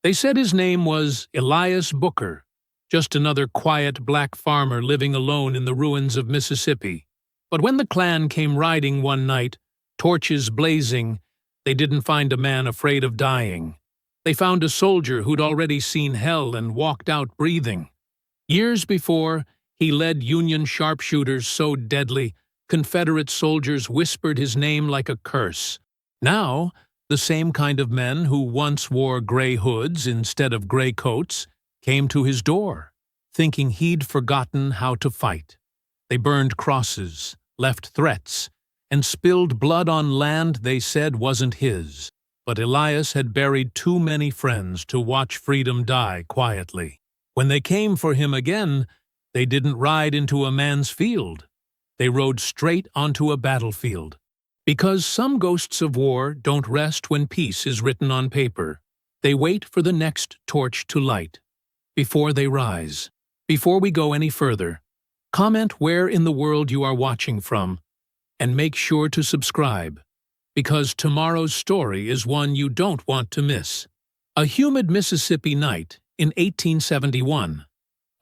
They said his name was Elias Booker, just another quiet black farmer living alone in the ruins of Mississippi. But when the clan came riding one night, torches blazing, they didn't find a man afraid of dying. They found a soldier who'd already seen hell and walked out breathing. Years before, he led Union sharpshooters so deadly, Confederate soldiers whispered his name like a curse. Now, the same kind of men who once wore gray hoods instead of gray coats came to his door, thinking he'd forgotten how to fight. They burned crosses, left threats, and spilled blood on land they said wasn't his. But Elias had buried too many friends to watch freedom die quietly. When they came for him again, they didn't ride into a man's field. They rode straight onto a battlefield. Because some ghosts of war don't rest when peace is written on paper. They wait for the next torch to light. Before they rise. Before we go any further, comment where in the world you are watching from, and make sure to subscribe, because tomorrow's story is one you don't want to miss. A humid Mississippi night in 1871.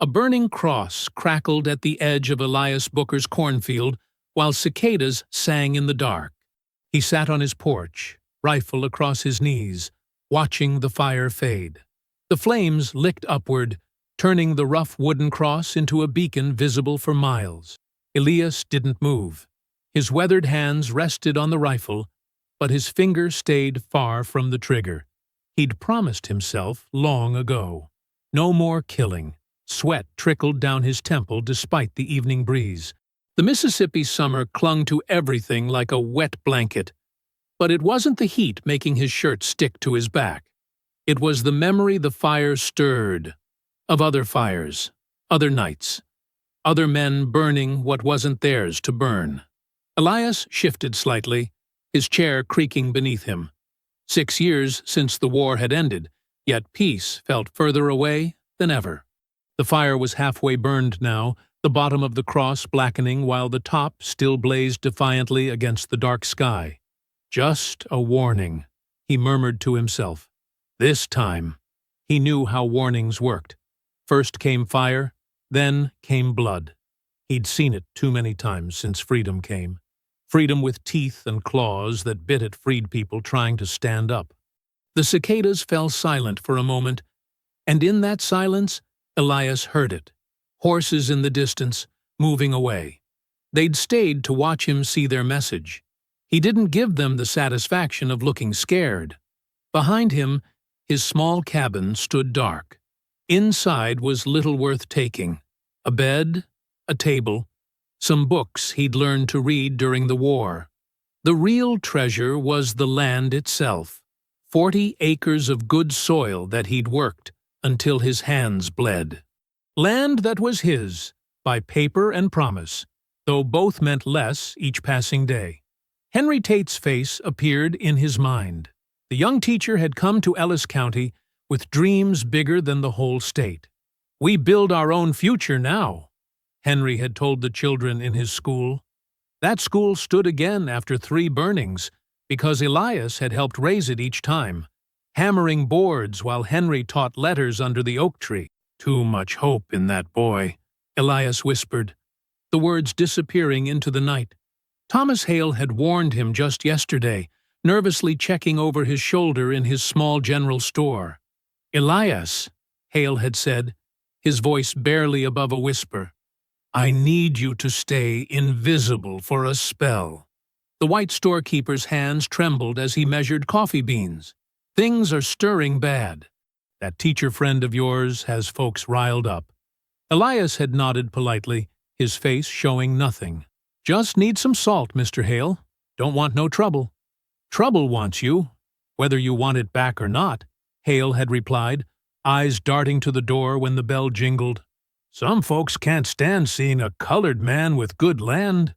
A burning cross crackled at the edge of Elias Booker's cornfield while cicadas sang in the dark. He sat on his porch, rifle across his knees, watching the fire fade. The flames licked upward, turning the rough wooden cross into a beacon visible for miles. Elias didn't move. His weathered hands rested on the rifle, but his finger stayed far from the trigger. He'd promised himself long ago. No more killing. Sweat trickled down his temple despite the evening breeze. The Mississippi summer clung to everything like a wet blanket. But it wasn't the heat making his shirt stick to his back. It was the memory the fire stirred, of other fires, other nights, other men burning what wasn't theirs to burn. Elias shifted slightly, his chair creaking beneath him. 6 years since the war had ended, yet peace felt further away than ever. The fire was halfway burned now, the bottom of the cross blackening while the top still blazed defiantly against the dark sky. Just a warning, he murmured to himself. This time. He knew how warnings worked. First came fire, then came blood. He'd seen it too many times since freedom came. Freedom with teeth and claws that bit at freed people trying to stand up. The cicadas fell silent for a moment, and in that silence, Elias heard it. Horses in the distance, moving away. They'd stayed to watch him see their message. He didn't give them the satisfaction of looking scared. Behind him, his small cabin stood dark. Inside was little worth taking. A bed, a table, some books he'd learned to read during the war. The real treasure was the land itself. 40 acres of good soil that he'd worked until his hands bled. Land that was his, by paper and promise, though both meant less each passing day. Henry Tate's face appeared in his mind. The young teacher had come to Ellis County with dreams bigger than the whole state. "We build our own future now," Henry had told the children in his school. That school stood again after 3 burnings, because Elias had helped raise it each time, hammering boards while Henry taught letters under the oak tree. "Too much hope in that boy," Elias whispered, the words disappearing into the night. Thomas Hale had warned him just yesterday, nervously checking over his shoulder in his small general store. "Elias," Hale had said, his voice barely above a whisper, "I need you to stay invisible for a spell." The white storekeeper's hands trembled as he measured coffee beans. "Things are stirring bad. That teacher friend of yours has folks riled up." Elias had nodded politely, his face showing nothing. "Just need some salt, Mr. Hale. Don't want no trouble." "Trouble wants you, whether you want it back or not," Hale had replied, eyes darting to the door when the bell jingled. "Some folks can't stand seeing a colored man with good land.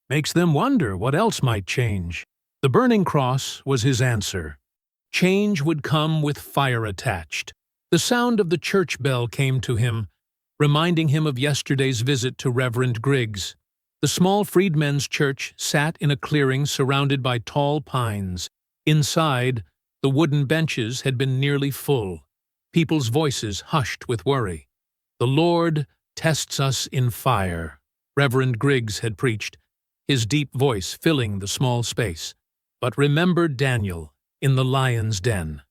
Makes them wonder what else might change." The burning cross was his answer. Change would come with fire attached. The sound of the church bell came to him, reminding him of yesterday's visit to Reverend Griggs. The small freedmen's church sat in a clearing surrounded by tall pines. Inside, the wooden benches had been nearly full. people's voices hushed with worry. "The Lord tests us in fire," Reverend Griggs had preached, his deep voice filling the small space. "But remember Daniel in the lion's den.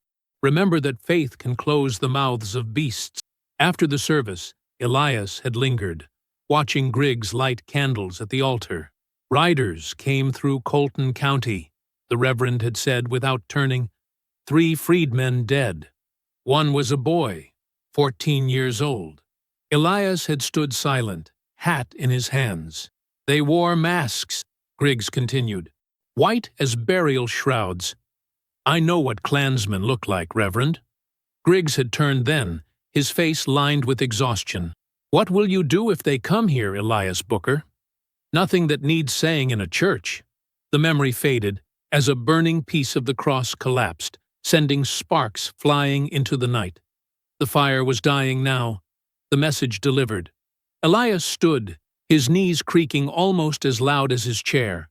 Remember that faith can close the mouths of beasts." After the service, Elias had lingered, watching Griggs light candles at the altar. "Riders came through Colton County," the Reverend had said without turning. "3 freedmen dead. One was a boy, 14 years old." Elias had stood silent, hat in his hands. "They wore masks," Griggs continued, "white as burial shrouds. I know what Klansmen look like, Reverend." Griggs had turned then, his face lined with exhaustion. "What will you do if they come here, Elias Booker?" "Nothing that needs saying in a church." The memory faded as a burning piece of the cross collapsed, sending sparks flying into the night. The fire was dying now, the message delivered. Elias stood, his knees creaking almost as loud as his chair.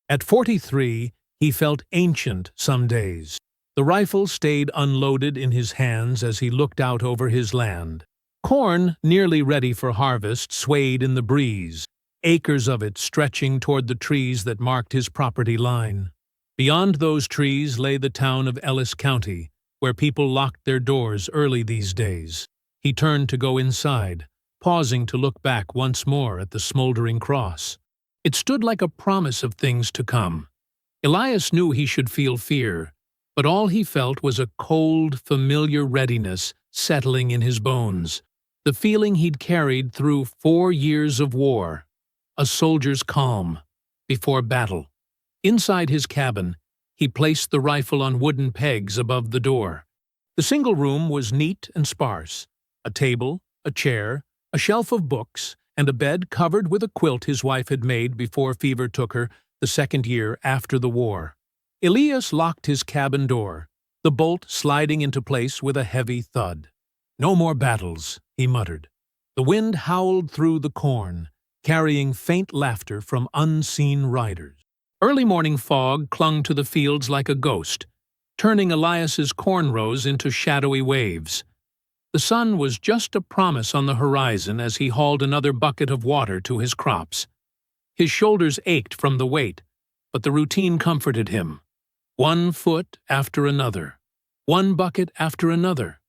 At 43, he felt ancient some days. The rifle stayed unloaded in his hands as he looked out over his land. Corn, nearly ready for harvest, swayed in the breeze, acres of it stretching toward the trees that marked his property line. Beyond those trees lay the town of Ellis County, where people locked their doors early these days. He turned to go inside, pausing to look back once more at the smoldering cross. It stood like a promise of things to come. Elias knew he should feel fear, but all he felt was a cold, familiar readiness settling in his bones, the feeling he'd carried through 4 years of war, a soldier's calm before battle. Inside his cabin, he placed the rifle on wooden pegs above the door. The single room was neat and sparse. A table, a chair, a shelf of books, and a bed covered with a quilt his wife had made before fever took her the 2nd year after the war. Elias locked his cabin door, the bolt sliding into place with a heavy thud. "No more battles," he muttered. The wind howled through the corn, carrying faint laughter from unseen riders. Early morning fog clung to the fields like a ghost, turning Elias's cornrows into shadowy waves. The sun was just a promise on the horizon as he hauled another bucket of water to his crops. His shoulders ached from the weight, but the routine comforted him. 1 foot after another, 1 bucket after another.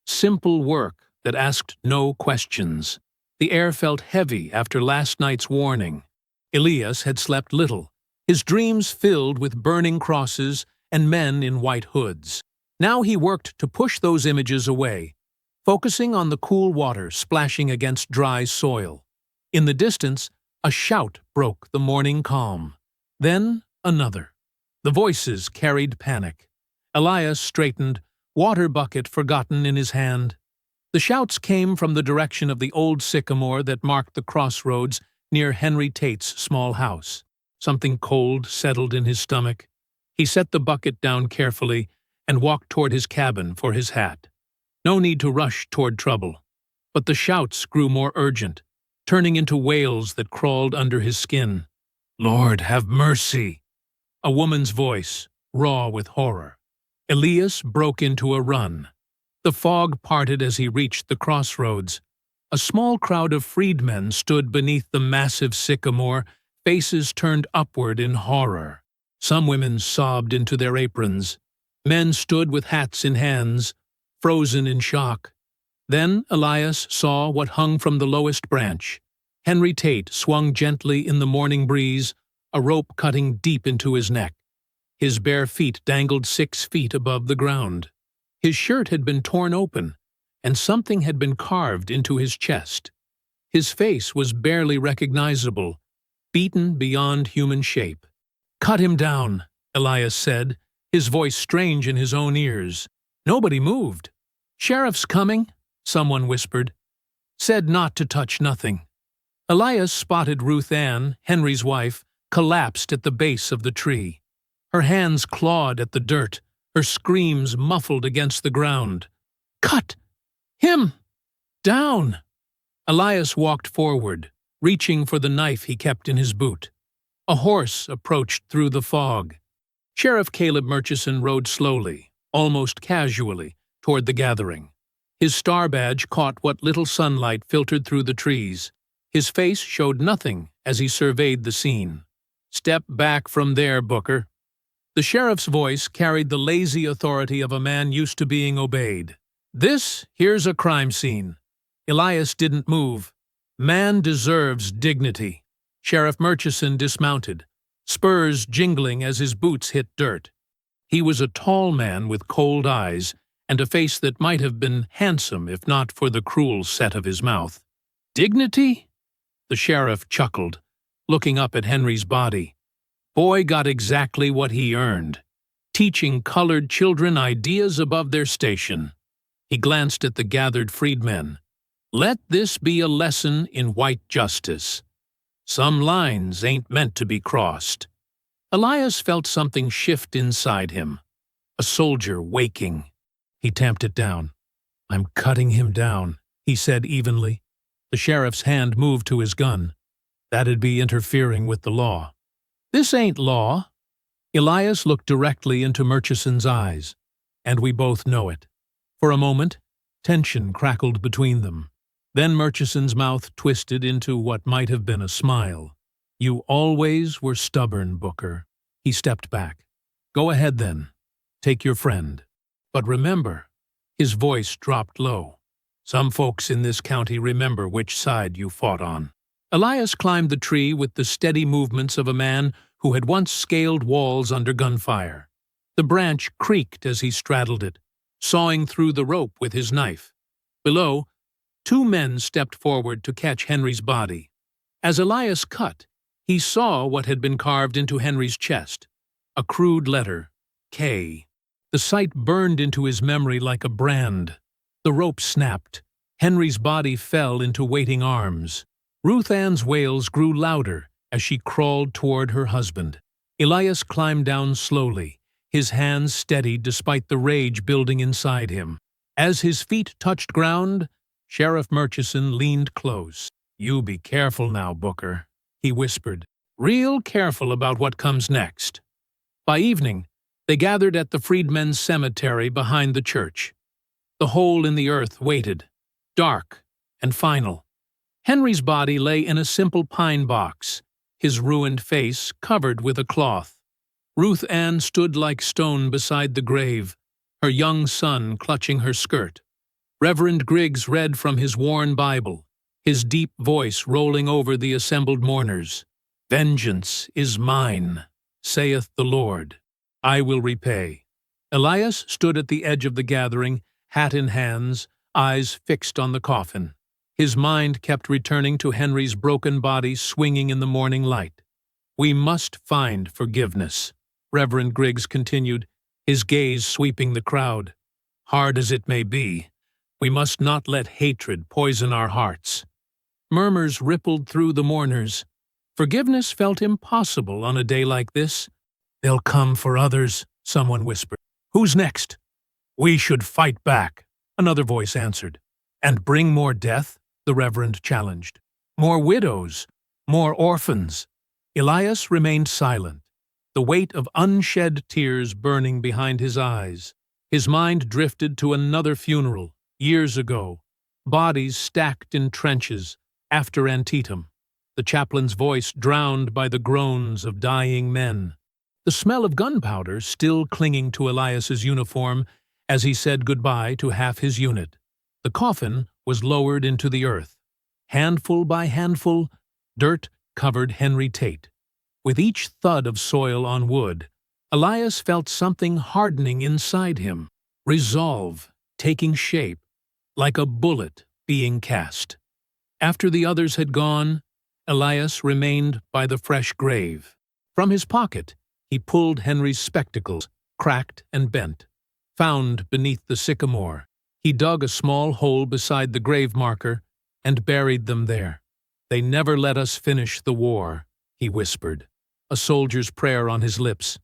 Simple work that asked no questions. The air felt heavy after last night's warning. Elias had slept little, his dreams filled with burning crosses and men in white hoods. Now he worked to push those images away, focusing on the cool water splashing against dry soil. In the distance, a shout broke the morning calm. Then another. The voices carried panic. Elias straightened, water bucket forgotten in his hand. The shouts came from the direction of the old sycamore that marked the crossroads near Henry Tate's small house. Something cold settled in his stomach. He set the bucket down carefully and walked toward his cabin for his hat. No need to rush toward trouble. But the shouts grew more urgent, turning into wails that crawled under his skin. "Lord, have mercy!" A woman's voice, raw with horror. Elias broke into a run. The fog parted as he reached the crossroads. A small crowd of freedmen stood beneath the massive sycamore, faces turned upward in horror. Some women sobbed into their aprons. Men stood with hats in hands, frozen in shock. Then Elias saw what hung from the lowest branch. Henry Tate swung gently in the morning breeze, a rope cutting deep into his neck. His bare feet dangled 6 feet above the ground. His shirt had been torn open, and something had been carved into his chest. His face was barely recognizable, beaten beyond human shape. "Cut him down," Elias said, his voice strange in his own ears. Nobody moved. "Sheriff's coming," someone whispered. Said not to touch nothing. Elias spotted Ruth Ann, Henry's wife, collapsed at the base of the tree. Her hands clawed at the dirt, her screams muffled against the ground. "Cut! Him! Down!" Elias walked forward, reaching for the knife he kept in his boot. A horse approached through the fog. Sheriff Caleb Murchison rode slowly, almost casually, toward the gathering. His star badge caught what little sunlight filtered through the trees. His face showed nothing as he surveyed the scene. "Step back from there, Booker." The sheriff's voice carried the lazy authority of a man used to being obeyed. Here's a crime scene." Elias didn't move. Man deserves dignity. Sheriff Murchison dismounted, spurs jingling as his boots hit dirt. He was a tall man with cold eyes and a face that might have been handsome if not for the cruel set of his mouth. "Dignity?" The sheriff chuckled, looking up at Henry's body. Boy got exactly what he earned, teaching colored children ideas above their station. He glanced at the gathered freedmen. "Let this be a lesson in white justice. Some lines ain't meant to be crossed." Elias felt something shift inside him. A soldier waking. He tamped it down. "I'm cutting him down," he said evenly. The sheriff's hand moved to his gun. "That'd be interfering with the law." "This ain't law." Elias looked directly into Murchison's eyes, and we both know it. For a moment, tension crackled between them. Then Murchison's mouth twisted into what might have been a smile. "You always were stubborn, Booker." He stepped back. "Go ahead then. Take your friend. But remember," his voice dropped low, "some folks in this county remember which side you fought on." Elias climbed the tree with the steady movements of a man who had once scaled walls under gunfire. The branch creaked as he straddled it, sawing through the rope with his knife. Below, 2 men stepped forward to catch Henry's body. As Elias cut, he saw what had been carved into Henry's chest, a crude letter, K. The sight burned into his memory like a brand. The rope snapped. Henry's body fell into waiting arms. Ruth Ann's wails grew louder as she crawled toward her husband. Elias climbed down slowly, his hands steady despite the rage building inside him. As his feet touched ground, Sheriff Murchison leaned close. "You be careful now, Booker," he whispered. "Real careful about what comes next." By evening, they gathered at the Freedmen's Cemetery behind the church. The hole in the earth waited, dark and final. Henry's body lay in a simple pine box, his ruined face covered with a cloth. Ruth Ann stood like stone beside the grave, her young son clutching her skirt. Reverend Griggs read from his worn Bible, his deep voice rolling over the assembled mourners. "Vengeance is mine, saith the Lord. I will repay." Elias stood at the edge of the gathering, hat in hands, eyes fixed on the coffin. His mind kept returning to Henry's broken body swinging in the morning light. "We must find forgiveness," Reverend Griggs continued, his gaze sweeping the crowd. "Hard as it may be, we must not let hatred poison our hearts." Murmurs rippled through the mourners. Forgiveness felt impossible on a day like this. "They'll come for others," someone whispered. "Who's next?" "We should fight back," another voice answered. "And bring more death?" the Reverend challenged. "More widows, more orphans." Elias remained silent, the weight of unshed tears burning behind his eyes. His mind drifted to another funeral, years ago, bodies stacked in trenches, after Antietam, the chaplain's voice drowned by the groans of dying men. The smell of gunpowder still clinging to Elias's uniform as he said goodbye to half his unit. The coffin was lowered into the earth. Handful by handful, dirt covered Henry Tate. With each thud of soil on wood, Elias felt something hardening inside him, resolve taking shape, like a bullet being cast. After the others had gone, Elias remained by the fresh grave. From his pocket, he pulled Henry's spectacles, cracked and bent. Found beneath the sycamore, he dug a small hole beside the grave marker and buried them there. "They never let us finish the war," he whispered, a soldier's prayer on his lips.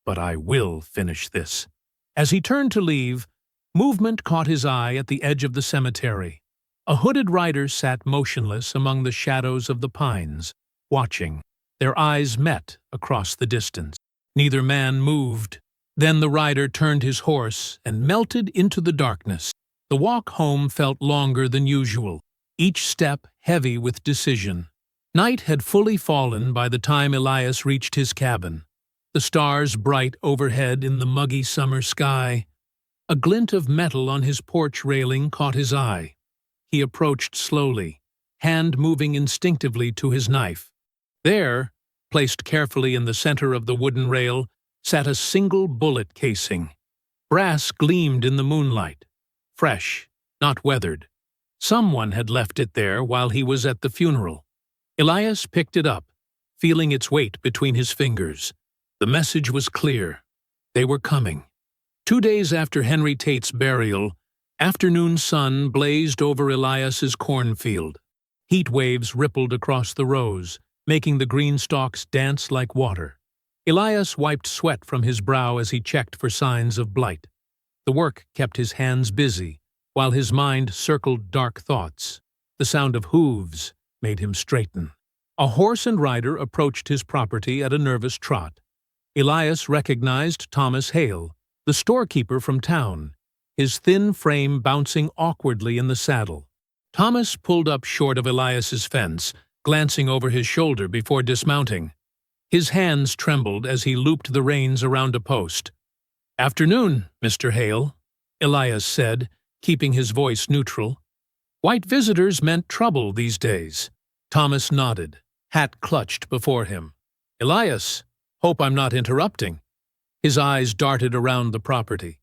"But I will finish this." As he turned to leave, movement caught his eye at the edge of the cemetery. A hooded rider sat motionless among the shadows of the pines, watching. Their eyes met across the distance. Neither man moved. Then the rider turned his horse and melted into the darkness. The walk home felt longer than usual, each step heavy with decision. Night had fully fallen by the time Elias reached his cabin, the stars bright overhead in the muggy summer sky. A glint of metal on his porch railing caught his eye. He approached slowly, hand moving instinctively to his knife. There, placed carefully in the center of the wooden rail, sat a single bullet casing. Brass gleamed in the moonlight, fresh, not weathered. Someone had left it there while he was at the funeral. Elias picked it up, feeling its weight between his fingers. The message was clear. They were coming. 2 days after Henry Tate's burial, afternoon sun blazed over Elias's cornfield. Heat waves rippled across the rows, making the green stalks dance like water. Elias wiped sweat from his brow as he checked for signs of blight. The work kept his hands busy, while his mind circled dark thoughts. The sound of hooves made him straighten. A horse and rider approached his property at a nervous trot. Elias recognized Thomas Hale, the storekeeper from town, his thin frame bouncing awkwardly in the saddle. Thomas pulled up short of Elias's fence, glancing over his shoulder before dismounting. His hands trembled as he looped the reins around a post. "Afternoon, Mr. Hale," Elias said, keeping his voice neutral. White visitors meant trouble these days. Thomas nodded, hat clutched before him. "Elias, hope I'm not interrupting." His eyes darted around the property.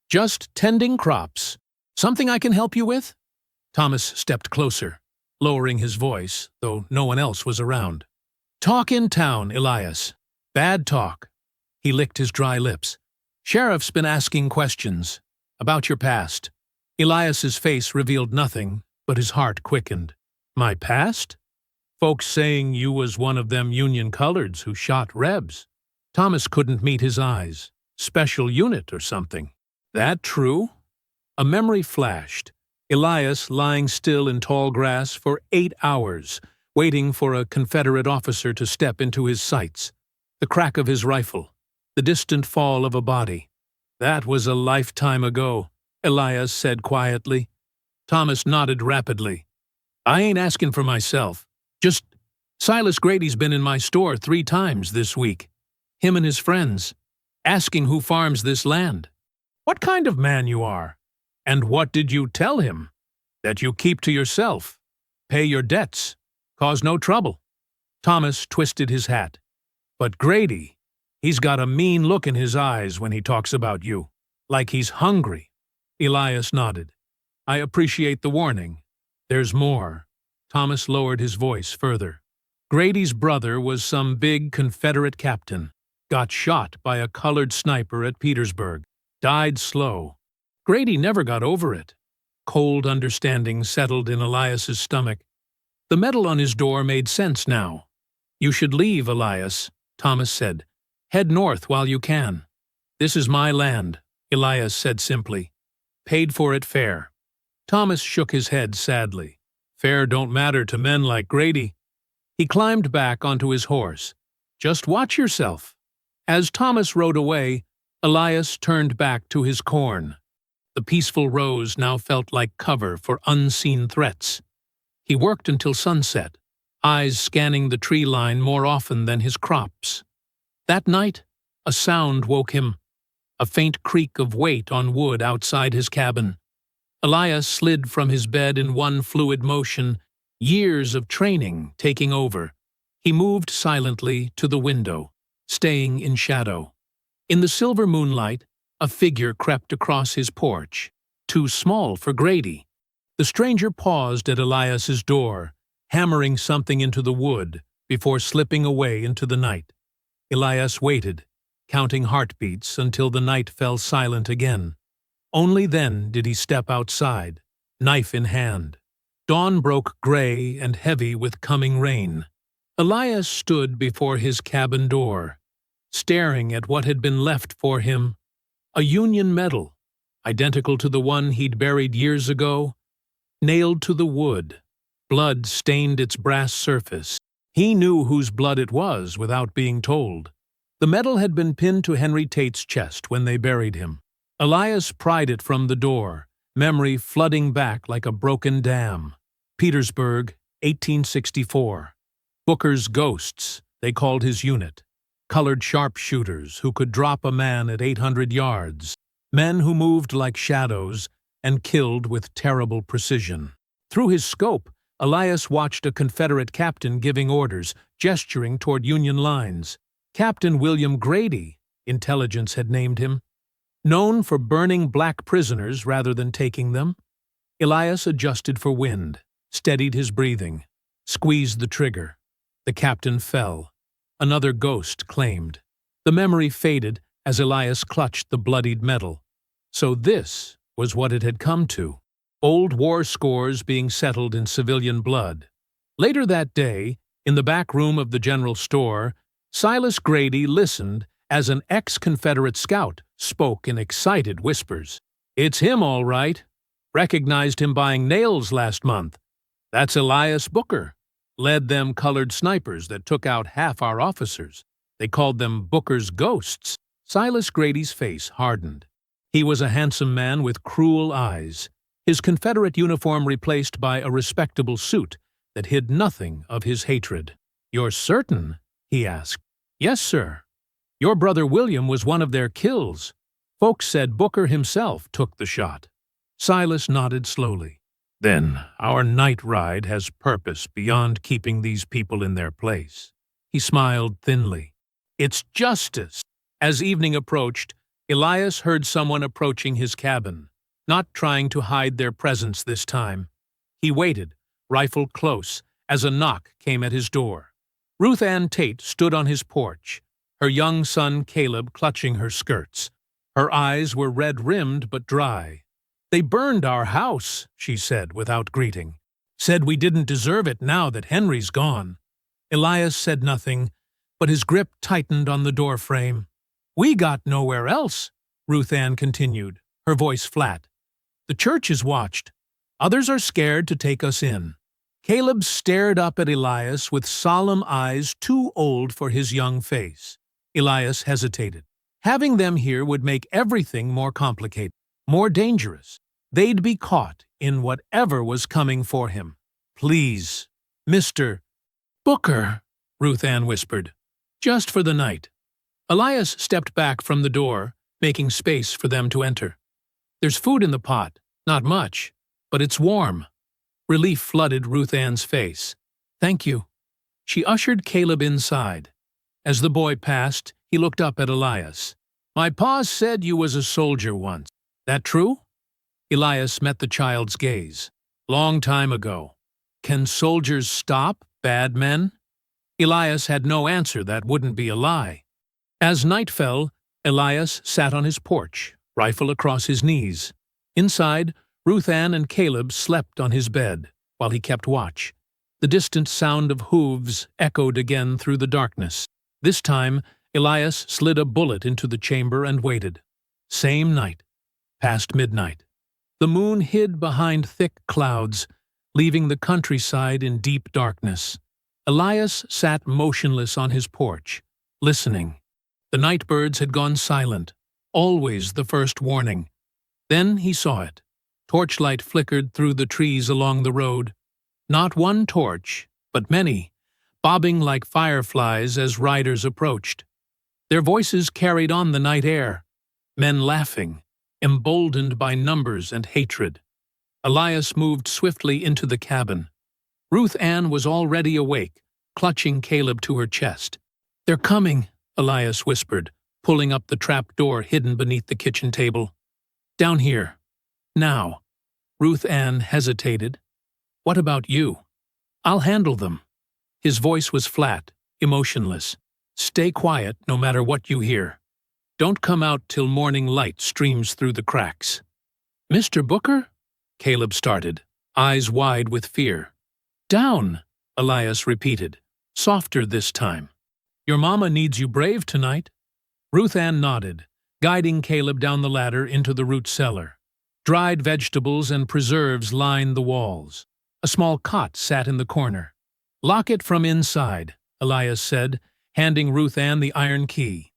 "Just tending crops. Something I can help you with?" Thomas stepped closer, lowering his voice, though no one else was around. "Talk in town, Elias. Bad talk." He licked his dry lips. "Sheriff's been asking questions about your past." Elias's face revealed nothing, but his heart quickened. "My past? Folks saying you was one of them Union coloreds who shot Rebs." Thomas couldn't meet his eyes. "Special unit or something." "That true?" A memory flashed. Elias lying still in tall grass for 8 hours, waiting for a Confederate officer to step into his sights. The crack of his rifle, the distant fall of a body. "That was a lifetime ago," Elias said quietly. Thomas nodded rapidly. "I ain't asking for myself. Just Silas Grady's been in my store 3 times this week. Him and his friends, asking who farms this land. What kind of man you are? And what did you tell him? That you keep to yourself, pay your debts, cause no trouble." Thomas twisted his hat. "But Grady, he's got a mean look in his eyes when he talks about you, like he's hungry." Elias nodded. "I appreciate the warning. There's more." Thomas lowered his voice further. "Grady's brother was some big Confederate captain. Got shot by a colored sniper at Petersburg. Died slow. Grady never got over it." Cold understanding settled in Elias's stomach. The metal on his door made sense now. "You should leave, Elias," Thomas said. "Head north while you can." "This is my land," Elias said simply. "Paid for it fair." Thomas shook his head sadly. "Fair don't matter to men like Grady." He climbed back onto his horse. "Just watch yourself." As Thomas rode away, Elias turned back to his corn. The peaceful rows now felt like cover for unseen threats. He worked until sunset, eyes scanning the tree line more often than his crops. That night, a sound woke him, a faint creak of weight on wood outside his cabin. Elias slid from his bed in one fluid motion, years of training taking over. He moved silently to the window, staying in shadow. In the silver moonlight, a figure crept across his porch, too small for Grady. The stranger paused at Elias's door, hammering something into the wood before slipping away into the night. Elias waited, counting heartbeats until the night fell silent again. Only then did he step outside, knife in hand. Dawn broke gray and heavy with coming rain. Elias stood before his cabin door, staring at what had been left for him. A Union medal, identical to the one he'd buried years ago, nailed to the wood. Blood stained its brass surface. He knew whose blood it was without being told. The medal had been pinned to Henry Tate's chest when they buried him. Elias pried it from the door, memory flooding back like a broken dam. Petersburg, 1864. Booker's ghosts, they called his unit. Colored sharpshooters who could drop a man at 800 yards. Men who moved like shadows and killed with terrible precision. Through his scope, Elias watched a Confederate captain giving orders, gesturing toward Union lines. Captain William Grady, intelligence had named him. Known for burning black prisoners rather than taking them, Elias adjusted for wind, steadied his breathing, squeezed the trigger. The captain fell. Another ghost claimed. The memory faded as Elias clutched the bloodied metal. So this was what it had come to. Old war scores being settled in civilian blood. Later that day, in the back room of the general store, Silas Grady listened as an ex-Confederate scout spoke in excited whispers. "It's him, all right. Recognized him buying nails last month. That's Elias Booker. Led them colored snipers that took out half our officers. They called them Booker's ghosts." Silas Grady's face hardened. He was a handsome man with cruel eyes, his Confederate uniform replaced by a respectable suit that hid nothing of his hatred. "You're certain?" he asked. "Yes, sir. Your brother William was one of their kills. Folks said Booker himself took the shot." Silas nodded slowly. "Then our night ride has purpose beyond keeping these people in their place." He smiled thinly. "It's justice." As evening approached, Elias heard someone approaching his cabin, not trying to hide their presence this time. He waited, rifle close, as a knock came at his door. Ruth Ann Tate stood on his porch, her young son Caleb clutching her skirts. Her eyes were red-rimmed but dry. "They burned our house," she said without greeting. "Said we didn't deserve it now that Henry's gone." Elias said nothing, but his grip tightened on the doorframe. "We got nowhere else," Ruth Ann continued, her voice flat. "The church is watched. Others are scared to take us in." Caleb stared up at Elias with solemn eyes too old for his young face. Elias hesitated. Having them here would make everything more complicated, more dangerous. They'd be caught in whatever was coming for him. "Please, Mr. Booker," Ruth Ann whispered. "Just for the night." Elias stepped back from the door, making space for them to enter. "There's food in the pot, not much, but it's warm." Relief flooded Ruth Ann's face. "Thank you." She ushered Caleb inside. As the boy passed, he looked up at Elias. "My pa said you was a soldier once. That true?" Elias met the child's gaze. "Long time ago." "Can soldiers stop bad men?" Elias had no answer that wouldn't be a lie. As night fell, Elias sat on his porch, rifle across his knees. Inside, Ruth Ann and Caleb slept on his bed, while he kept watch. The distant sound of hooves echoed again through the darkness. This time, Elias slid a bullet into the chamber and waited. Same night, past midnight. The moon hid behind thick clouds, leaving the countryside in deep darkness. Elias sat motionless on his porch, listening. The night birds had gone silent, always the first warning. Then he saw it. Torchlight flickered through the trees along the road. Not one torch, but many, bobbing like fireflies as riders approached. Their voices carried on the night air, men laughing, emboldened by numbers and hatred. Elias moved swiftly into the cabin. Ruth Ann was already awake, clutching Caleb to her chest. "They're coming," Elias whispered, pulling up the trap door hidden beneath the kitchen table. "Down here. Now." Ruth Ann hesitated. "What about you?" "I'll handle them." His voice was flat, emotionless. "Stay quiet no matter what you hear. Don't come out till morning light streams through the cracks." "Mr. Booker?" Caleb started, eyes wide with fear. "Down," Elias repeated, softer this time. "Your mama needs you brave tonight." Ruth Ann nodded, guiding Caleb down the ladder into the root cellar. Dried vegetables and preserves lined the walls. A small cot sat in the corner. "Lock it from inside," Elias said, handing Ruth Ann the iron key.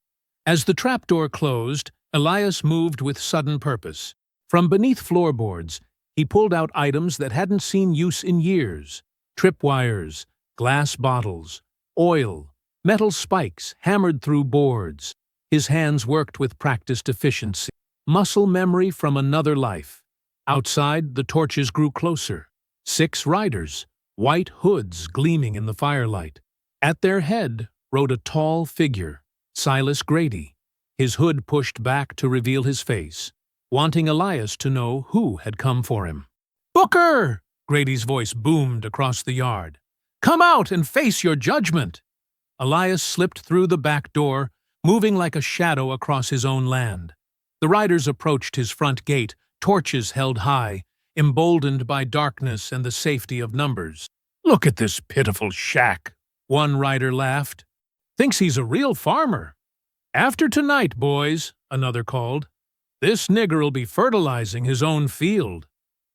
As the trapdoor closed, Elias moved with sudden purpose. From beneath floorboards, he pulled out items that hadn't seen use in years: tripwires, glass bottles, oil, metal spikes hammered through boards. His hands worked with practiced efficiency, muscle memory from another life. Outside, the torches grew closer. 6 riders, white hoods gleaming in the firelight. At their head rode a tall figure, Silas Grady, his hood pushed back to reveal his face, wanting Elias to know who had come for him. "Booker!" Grady's voice boomed across the yard. "Come out and face your judgment!" Elias slipped through the back door, moving like a shadow across his own land. The riders approached his front gate, torches held high, emboldened by darkness and the safety of numbers. "Look at this pitiful shack," one rider laughed. "Thinks he's a real farmer." "After tonight, boys," another called. "This nigger'll be fertilizing his own field."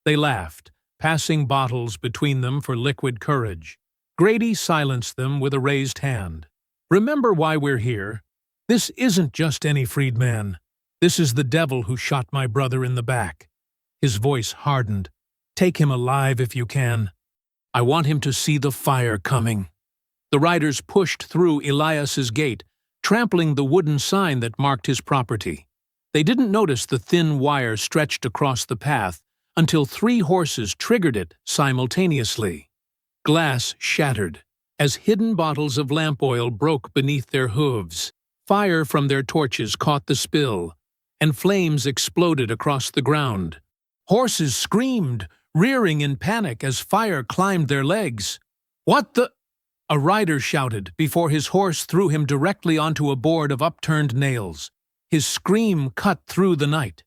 They laughed, passing bottles between them for liquid courage. Grady silenced them with a raised hand. "Remember why we're here. This isn't just any freedman. This is the devil who shot my brother in the back." His voice hardened. "Take him alive if you can. I want him to see the fire coming." The riders pushed through Elias's gate, trampling the wooden sign that marked his property. They didn't notice the thin wire stretched across the path until 3 horses triggered it simultaneously. Glass shattered as hidden bottles of lamp oil broke beneath their hooves. Fire from their torches caught the spill, and flames exploded across the ground. Horses screamed, rearing in panic as fire climbed their legs. "What the—" a rider shouted before his horse threw him directly onto a board of upturned nails. His scream cut through the night.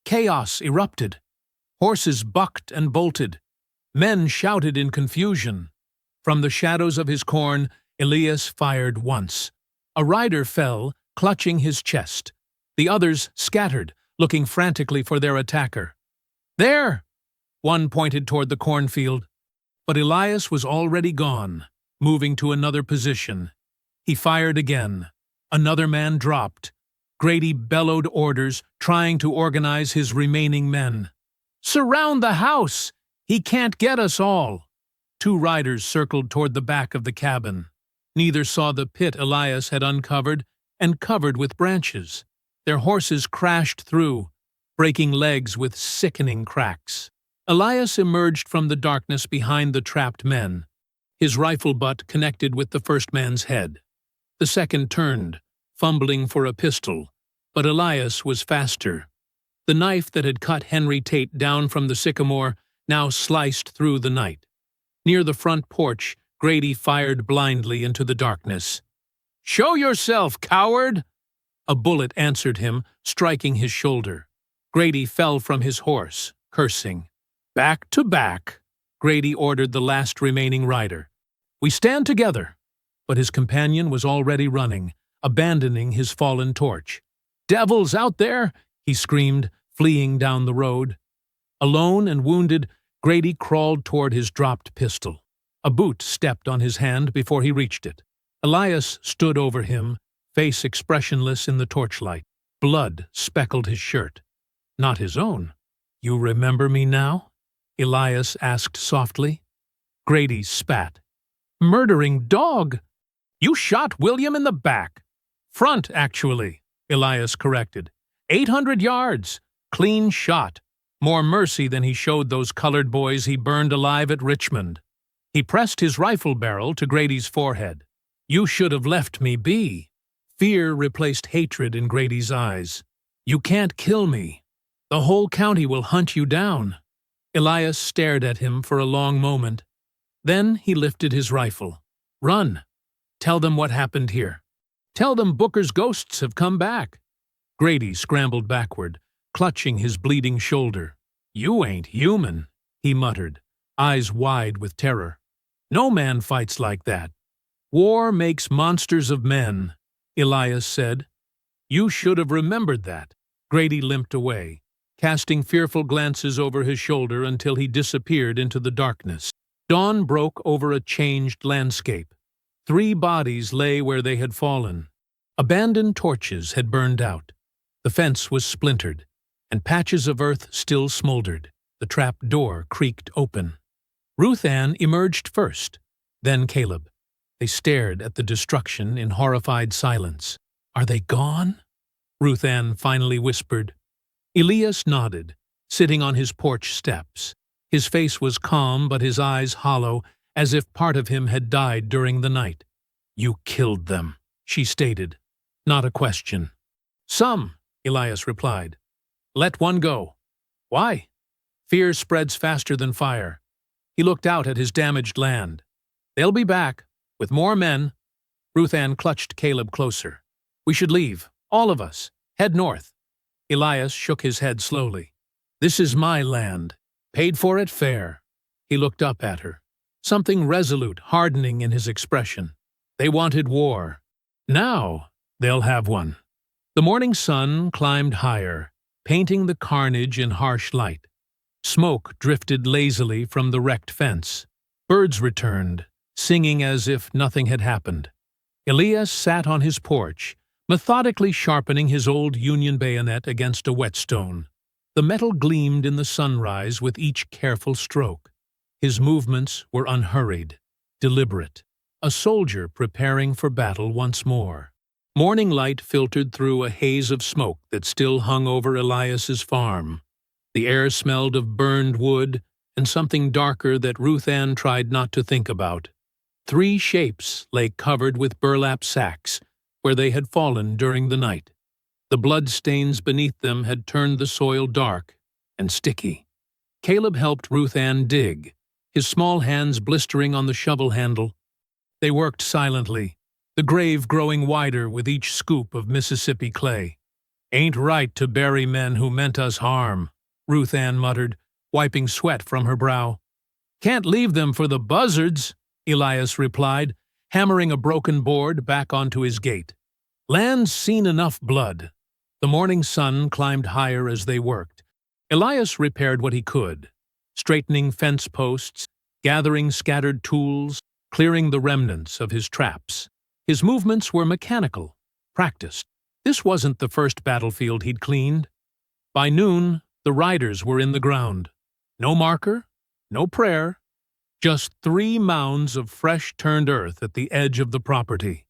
Chaos erupted. Horses bucked and bolted. Men shouted in confusion. From the shadows of his corn, Elias fired once. A rider fell, clutching his chest. The others scattered, looking frantically for their attacker. "There!" One pointed toward the cornfield. But Elias was already gone, moving to another position. He fired again. Another man dropped. Grady bellowed orders, trying to organize his remaining men. "Surround the house! He can't get us all!" 2 riders circled toward the back of the cabin. Neither saw the pit Elias had uncovered and covered with branches. Their horses crashed through, breaking legs with sickening cracks. Elias emerged from the darkness behind the trapped men. His rifle butt connected with the first man's head. The second turned, fumbling for a pistol, but Elias was faster. The knife that had cut Henry Tate down from the sycamore now sliced through the night. Near the front porch, Grady fired blindly into the darkness. "Show yourself, coward!" A bullet answered him, striking his shoulder. Grady fell from his horse, cursing. "Back to back," Grady ordered the last remaining rider. "We stand together." But his companion was already running, abandoning his fallen torch. "Devils out there!" he screamed, fleeing down the road. Alone and wounded, Grady crawled toward his dropped pistol. A boot stepped on his hand before he reached it. Elias stood over him, face expressionless in the torchlight. Blood speckled his shirt. Not his own. "You remember me now?" Elias asked softly. Grady spat. "Murdering dog! You shot William in the back." "Front, actually," Elias corrected. 800 yards. Clean shot. More mercy than he showed those colored boys he burned alive at Richmond. He pressed his rifle barrel to Grady's forehead. "You should have left me be." Fear replaced hatred in Grady's eyes. "You can't kill me. The whole county will hunt you down." Elias stared at him for a long moment. Then he lifted his rifle. "Run. Tell them what happened here. Tell them Booker's ghosts have come back." Grady scrambled backward, clutching his bleeding shoulder. "You ain't human," he muttered, eyes wide with terror. "No man fights like that." "War makes monsters of men," Elias said. "You should have remembered that." Grady limped away, casting fearful glances over his shoulder until he disappeared into the darkness. Dawn broke over a changed landscape. 3 bodies lay where they had fallen. Abandoned torches had burned out. The fence was splintered, and patches of earth still smoldered. The trap door creaked open. Ruth Ann emerged first, then Caleb. They stared at the destruction in horrified silence. "Are they gone?" Ruth Ann finally whispered. Elias nodded, sitting on his porch steps. His face was calm, but his eyes hollow, as if part of him had died during the night. "You killed them," she stated. Not a question. "Some," Elias replied. "Let one go." "Why?" "Fear spreads faster than fire." He looked out at his damaged land. "They'll be back, with more men." Ruth Ann clutched Caleb closer. "We should leave, all of us. Head north." Elias shook his head slowly. "This is my land. Paid for it fair." He looked up at her, something resolute hardening in his expression. "They wanted war. Now they'll have one." The morning sun climbed higher, painting the carnage in harsh light. Smoke drifted lazily from the wrecked fence. Birds returned, singing as if nothing had happened. Elias sat on his porch, methodically sharpening his old Union bayonet against a whetstone. The metal gleamed in the sunrise with each careful stroke. His movements were unhurried, deliberate, a soldier preparing for battle once more. Morning light filtered through a haze of smoke that still hung over Elias's farm. The air smelled of burned wood and something darker that Ruth Ann tried not to think about. 3 shapes lay covered with burlap sacks where they had fallen during the night. The bloodstains beneath them had turned the soil dark and sticky. Caleb helped Ruth Ann dig, his small hands blistering on the shovel handle. They worked silently, the grave growing wider with each scoop of Mississippi clay. "Ain't right to bury men who meant us harm," Ruth Ann muttered, wiping sweat from her brow. "Can't leave them for the buzzards," Elias replied, hammering a broken board back onto his gate. "Land's seen enough blood." The morning sun climbed higher as they worked. Elias repaired what he could, straightening fence posts, gathering scattered tools, clearing the remnants of his traps. His movements were mechanical, practiced. This wasn't the first battlefield he'd cleaned. By noon, the riders were in the ground. No marker, no prayer, just 3 mounds of fresh-turned earth at the edge of the property.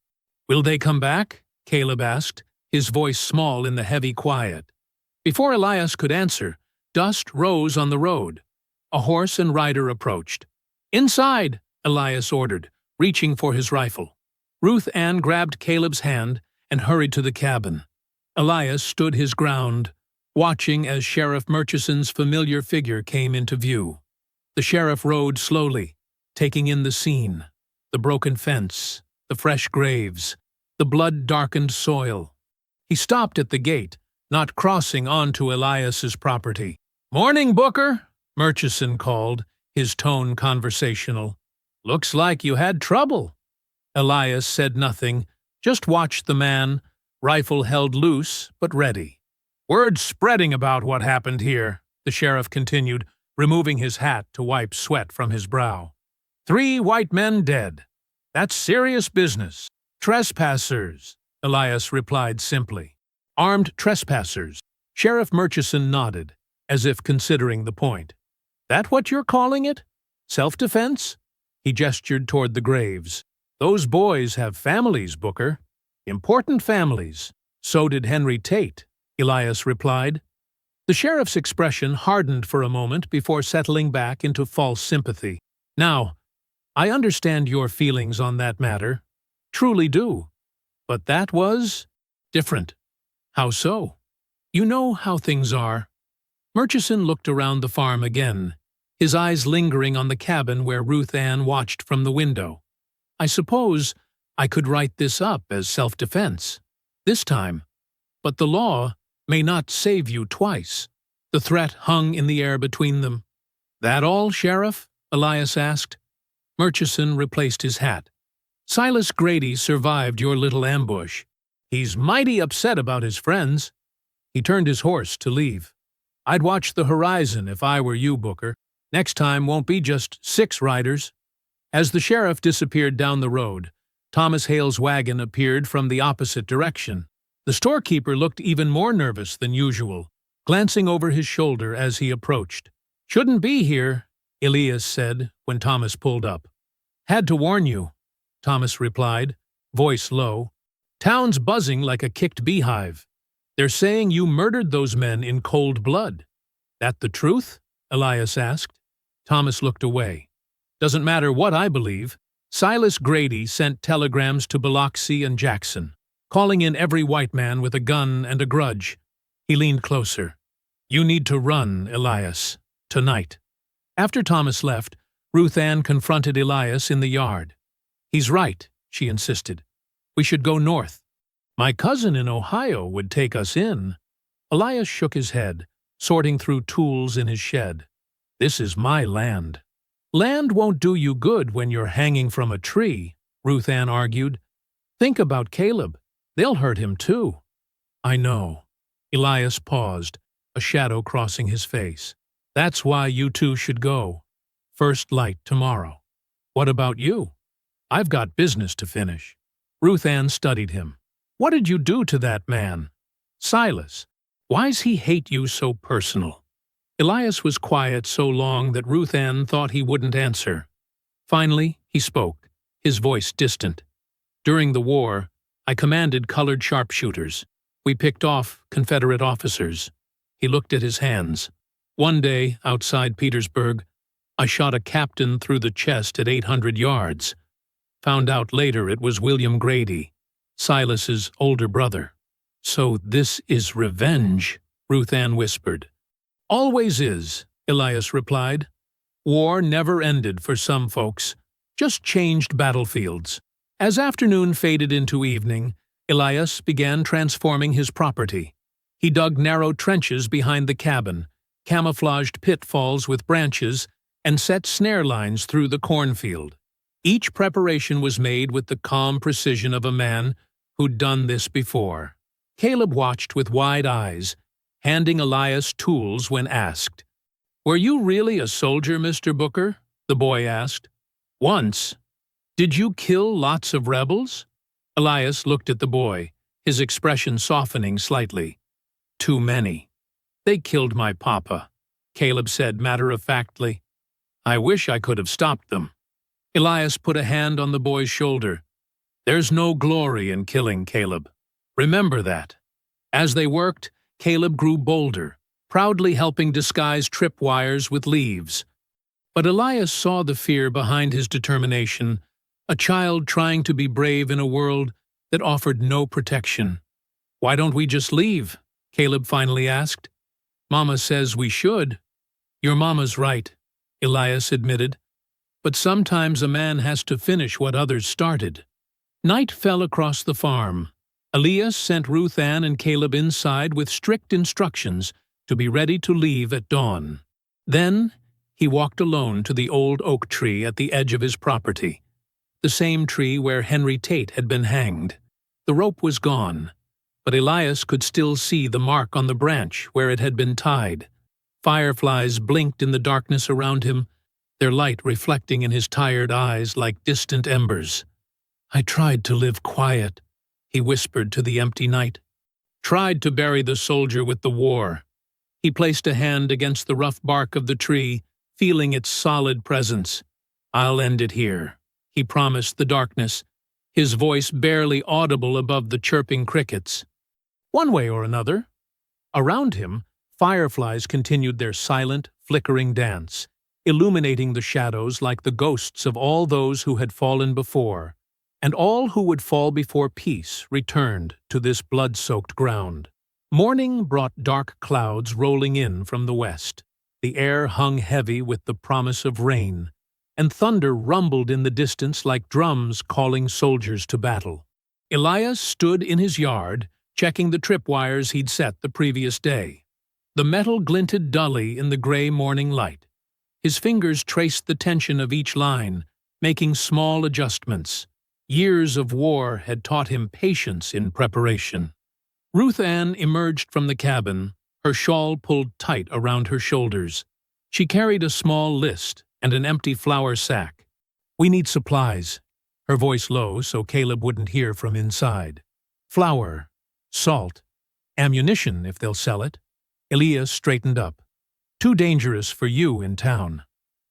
"Will they come back?" Caleb asked, his voice small in the heavy quiet. Before Elias could answer, dust rose on the road. A horse and rider approached. "Inside!" Elias ordered, reaching for his rifle. Ruth Ann grabbed Caleb's hand and hurried to the cabin. Elias stood his ground, watching as Sheriff Murchison's familiar figure came into view. The sheriff rode slowly, taking in the scene, the broken fence, the fresh graves, the blood-darkened soil. He stopped at the gate, not crossing onto Elias's property. "Morning, Booker," Murchison called, his tone conversational. "Looks like you had trouble." Elias said nothing, just watched the man, rifle held loose but ready. "Word's spreading about what happened here," the sheriff continued, removing his hat to wipe sweat from his brow. 3 white men dead. That's serious business." "Trespassers," Elias replied simply. "Armed trespassers." Sheriff Murchison nodded, as if considering the point. "That what you're calling it? Self-defense?" He gestured toward the graves. "Those boys have families, Booker. Important families. So did Henry Tate," Elias replied. The sheriff's expression hardened for a moment before settling back into false sympathy. "Now, I understand your feelings on that matter. Truly do. But that was different." "How so?" "You know how things are." Murchison looked around the farm again, his eyes lingering on the cabin where Ruth Ann watched from the window. "I suppose I could write this up as self-defense, this time, but the law may not save you twice." The threat hung in the air between them. "That all, Sheriff?" Elias asked. Murchison replaced his hat. "Silas Grady survived your little ambush. He's mighty upset about his friends." He turned his horse to leave. "I'd watch the horizon if I were you, Booker. Next time won't be just 6 riders." As the sheriff disappeared down the road, Thomas Hale's wagon appeared from the opposite direction. The storekeeper looked even more nervous than usual. glancing over his shoulder as he approached. "Shouldn't be here," Elias said when Thomas pulled up. "Had to warn you," Thomas replied, voice low. "Town's buzzing like a kicked beehive. They're saying you murdered those men in cold blood." "That the truth?" Elias asked. Thomas looked away. "Doesn't matter what I believe. Silas Grady sent telegrams to Biloxi and Jackson, calling in every white man with a gun and a grudge." He leaned closer. "You need to run, Elias. Tonight." After Thomas left, Ruth Ann confronted Elias in the yard. "He's right," she insisted. "We should go north. My cousin in Ohio would take us in." Elias shook his head, sorting through tools in his shed. "This is my land." "Land won't do you good when you're hanging from a tree," Ruth Ann argued. "Think about Caleb. They'll hurt him too." "I know." Elias paused, a shadow crossing his face. "That's why you two should go. First light tomorrow." "What about you?" "I've got business to finish." Ruth Ann studied him. "What did you do to that man?" "Silas. Why's he hate you so personal?" Elias was quiet so long that Ruth Ann thought he wouldn't answer. Finally, he spoke, his voice distant. "During the war, I commanded colored sharpshooters. We picked off Confederate officers." He looked at his hands. "One day, outside Petersburg, I shot a captain through the chest at 800 yards. Found out later it was William Grady, Silas's older brother." "So this is revenge," Ruth Ann whispered. "Always is," Elias replied. "War never ended for some folks, just changed battlefields." As afternoon faded into evening, Elias began transforming his property. He dug narrow trenches behind the cabin, camouflaged pitfalls with branches, and set snare lines through the cornfield. Each preparation was made with the calm precision of a man who'd done this before. Caleb watched with wide eyes, handing Elias tools when asked. "Were you really a soldier, Mr. Booker?" the boy asked. "Once." "Did you kill lots of rebels?" Elias looked at the boy, his expression softening slightly. "Too many. They killed my papa," Caleb said matter-of-factly. "I wish I could have stopped them." Elias put a hand on the boy's shoulder. "There's no glory in killing, Caleb. Remember that." As they worked, Caleb grew bolder, proudly helping disguise tripwires with leaves. But Elias saw the fear behind his determination, a child trying to be brave in a world that offered no protection. "Why don't we just leave?" Caleb finally asked. "Mama says we should." "Your mama's right," Elias admitted. "But sometimes a man has to finish what others started." Night fell across the farm. Elias sent Ruth Ann and Caleb inside with strict instructions to be ready to leave at dawn. Then he walked alone to the old oak tree at the edge of his property, the same tree where Henry Tate had been hanged. The rope was gone, but Elias could still see the mark on the branch where it had been tied. Fireflies blinked in the darkness around him, their light reflecting in his tired eyes like distant embers. "I tried to live quiet," he whispered to the empty night. "Tried to bury the soldier with the war." He placed a hand against the rough bark of the tree, feeling its solid presence. "I'll end it here," he promised the darkness, his voice barely audible above the chirping crickets. One way or another. Around him, fireflies continued their silent, flickering dance, illuminating the shadows like the ghosts of all those who had fallen before. And all who would fall before peace returned to this blood-soaked ground. Morning brought dark clouds rolling in from the west. The air hung heavy with the promise of rain, and thunder rumbled in the distance like drums calling soldiers to battle. Elias stood in his yard, checking the tripwires he'd set the previous day. The metal glinted dully in the gray morning light. His fingers traced the tension of each line, making small adjustments. Years of war had taught him patience in preparation. Ruth Ann emerged from the cabin, her shawl pulled tight around her shoulders. She carried a small list and an empty flour sack. "We need supplies," her voice low so Caleb wouldn't hear from inside. "Flour, salt, ammunition if they'll sell it." Elias straightened up. Too dangerous for you in town.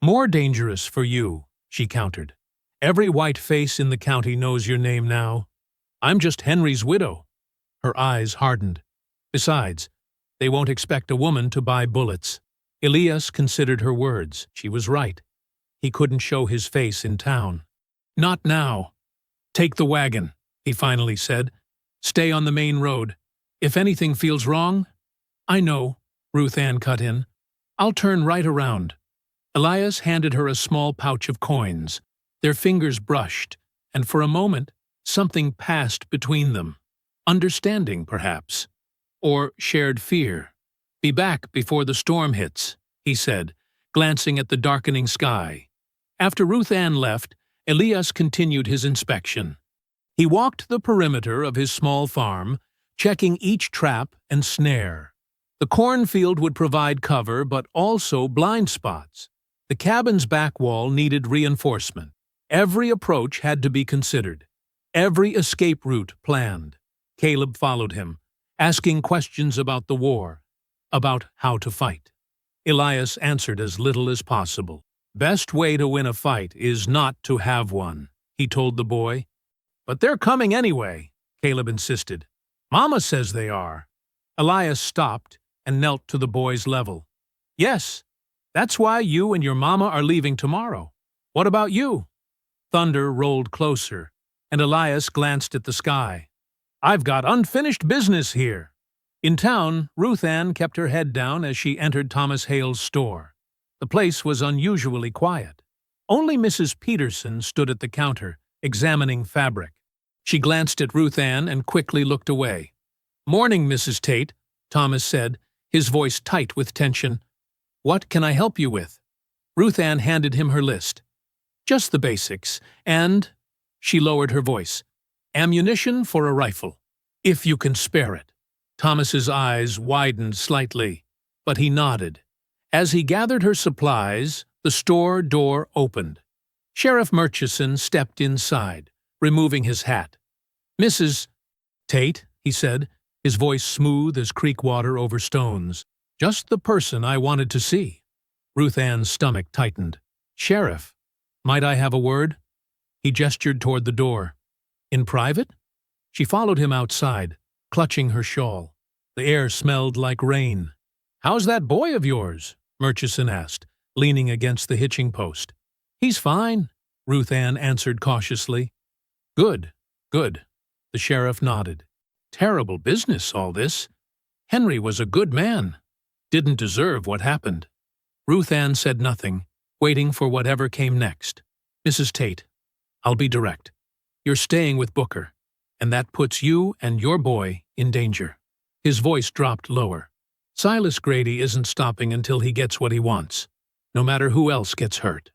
More dangerous for you, she countered. Every white face in the county knows your name now. I'm just Henry's widow. Her eyes hardened. Besides, they won't expect a woman to buy bullets. Elias considered her words. She was right. He couldn't show his face in town. Not now. Take the wagon, he finally said. Stay on the main road. If anything feels wrong— I know, Ruth Ann cut in. I'll turn right around. Elias handed her a small pouch of coins. Their fingers brushed, and for a moment, something passed between them. Understanding, perhaps. Or shared fear. Be back before the storm hits, he said, glancing at the darkening sky. After Ruth Ann left, Elias continued his inspection. He walked the perimeter of his small farm, checking each trap and snare. The cornfield would provide cover, but also blind spots. The cabin's back wall needed reinforcement. Every approach had to be considered. Every escape route planned. Caleb followed him, asking questions about the war, about how to fight. Elias answered as little as possible. Best way to win a fight is not to have one, he told the boy. But they're coming anyway, Caleb insisted. Mama says they are. Elias stopped and knelt to the boy's level. Yes, that's why you and your mama are leaving tomorrow. What about you? Thunder rolled closer, and Elias glanced at the sky. I've got unfinished business here. In town, Ruth Ann kept her head down as she entered Thomas Hale's store. The place was unusually quiet. Only Mrs. Peterson stood at the counter, examining fabric. She glanced at Ruth Ann and quickly looked away. Morning, Mrs. Tate, Thomas said, his voice tight with tension. What can I help you with? Ruth Ann handed him her list. Just the basics, and— she lowered her voice— ammunition for a rifle, if you can spare it. Thomas's eyes widened slightly, but he nodded. As he gathered her supplies, the store door opened. Sheriff Murchison stepped inside, removing his hat. Mrs. Tate, he said, his voice smooth as creek water over stones. Just the person I wanted to see. Ruth Ann's stomach tightened. Sheriff, might I have a word? He gestured toward the door. In private? She followed him outside, clutching her shawl. The air smelled like rain. How's that boy of yours? Murchison asked, leaning against the hitching post. He's fine, Ruth Ann answered cautiously. Good, good. The sheriff nodded. Terrible business, all this. Henry was a good man. Didn't deserve what happened. Ruth Ann said nothing, waiting for whatever came next. Mrs. Tate, I'll be direct. You're staying with Booker, and that puts you and your boy in danger. His voice dropped lower. Silas Grady isn't stopping until he gets what he wants, no matter who else gets hurt.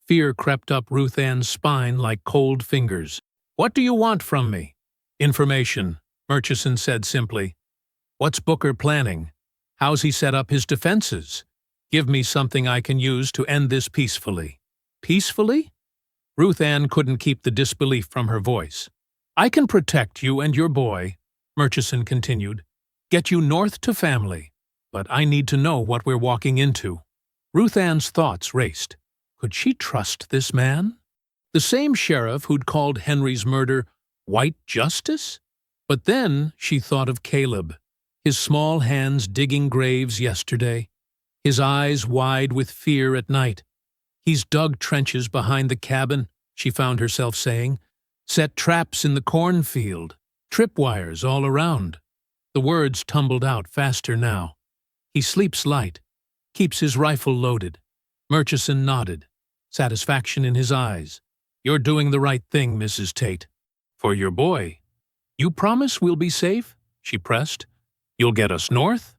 Fear crept up Ruth Ann's spine like cold fingers. What do you want from me? Information, Murchison said simply. What's Booker planning? How's he set up his defenses? Give me something I can use to end this peacefully. Peacefully? Ruth Ann couldn't keep the disbelief from her voice. I can protect you and your boy, Murchison continued. Get you north to family. But I need to know what we're walking into. Ruth Ann's thoughts raced. Could she trust this man? The same sheriff who'd called Henry's murder white justice? But then she thought of Caleb, his small hands digging graves yesterday, his eyes wide with fear at night. He's dug trenches behind the cabin, she found herself saying, set traps in the cornfield, tripwires all around. The words tumbled out faster now. He sleeps light, keeps his rifle loaded. Murchison nodded, satisfaction in his eyes. You're doing the right thing, Mrs. Tate. For your boy. You promise we'll be safe? She pressed. You'll get us north?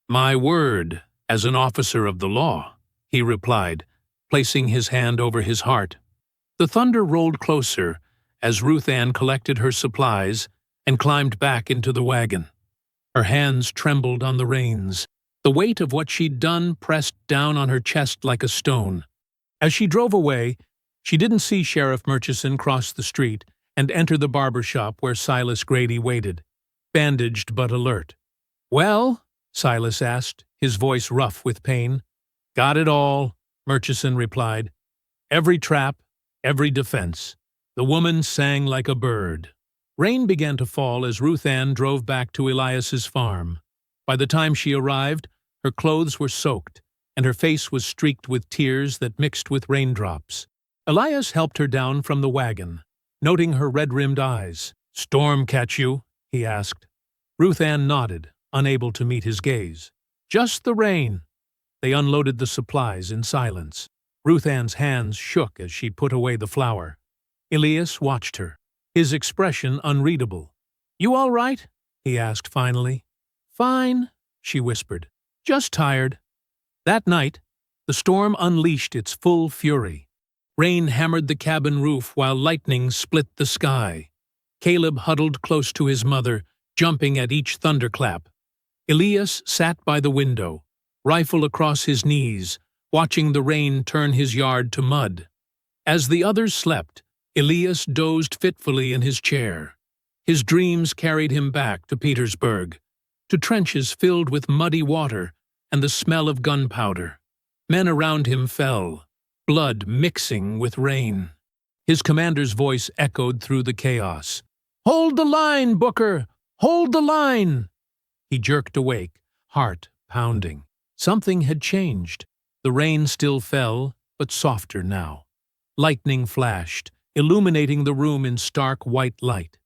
My word, as an officer of the law, he replied, placing his hand over his heart. The thunder rolled closer as Ruth Ann collected her supplies and climbed back into the wagon. Her hands trembled on the reins. The weight of what she'd done pressed down on her chest like a stone. As she drove away, she didn't see Sheriff Murchison cross the street and enter the barber shop where Silas Grady waited, bandaged but alert. Well, Silas asked, his voice rough with pain. Got it all, Murchison replied. Every trap, every defense. The woman sang like a bird. Rain began to fall as Ruth Ann drove back to Elias's farm. By the time she arrived, her clothes were soaked, and her face was streaked with tears that mixed with raindrops. Elias helped her down from the wagon, noting her red-rimmed eyes. "Storm catch you?" he asked. Ruth Ann nodded, unable to meet his gaze. "Just the rain." They unloaded the supplies in silence. Ruth Ann's hands shook as she put away the flour. Elias watched her, his expression unreadable. "You all right?" he asked finally. "Fine," she whispered. "Just tired." That night, the storm unleashed its full fury. Rain hammered the cabin roof while lightning split the sky. Caleb huddled close to his mother, jumping at each thunderclap. Elias sat by the window, rifle across his knees, watching the rain turn his yard to mud. As the others slept, Elias dozed fitfully in his chair. His dreams carried him back to Petersburg, to trenches filled with muddy water and the smell of gunpowder. Men around him fell, blood mixing with rain. His commander's voice echoed through the chaos. "Hold the line, Booker! Hold the line!" He jerked awake, heart pounding. Something had changed. The rain still fell, but softer now. Lightning flashed, illuminating the room in stark white light.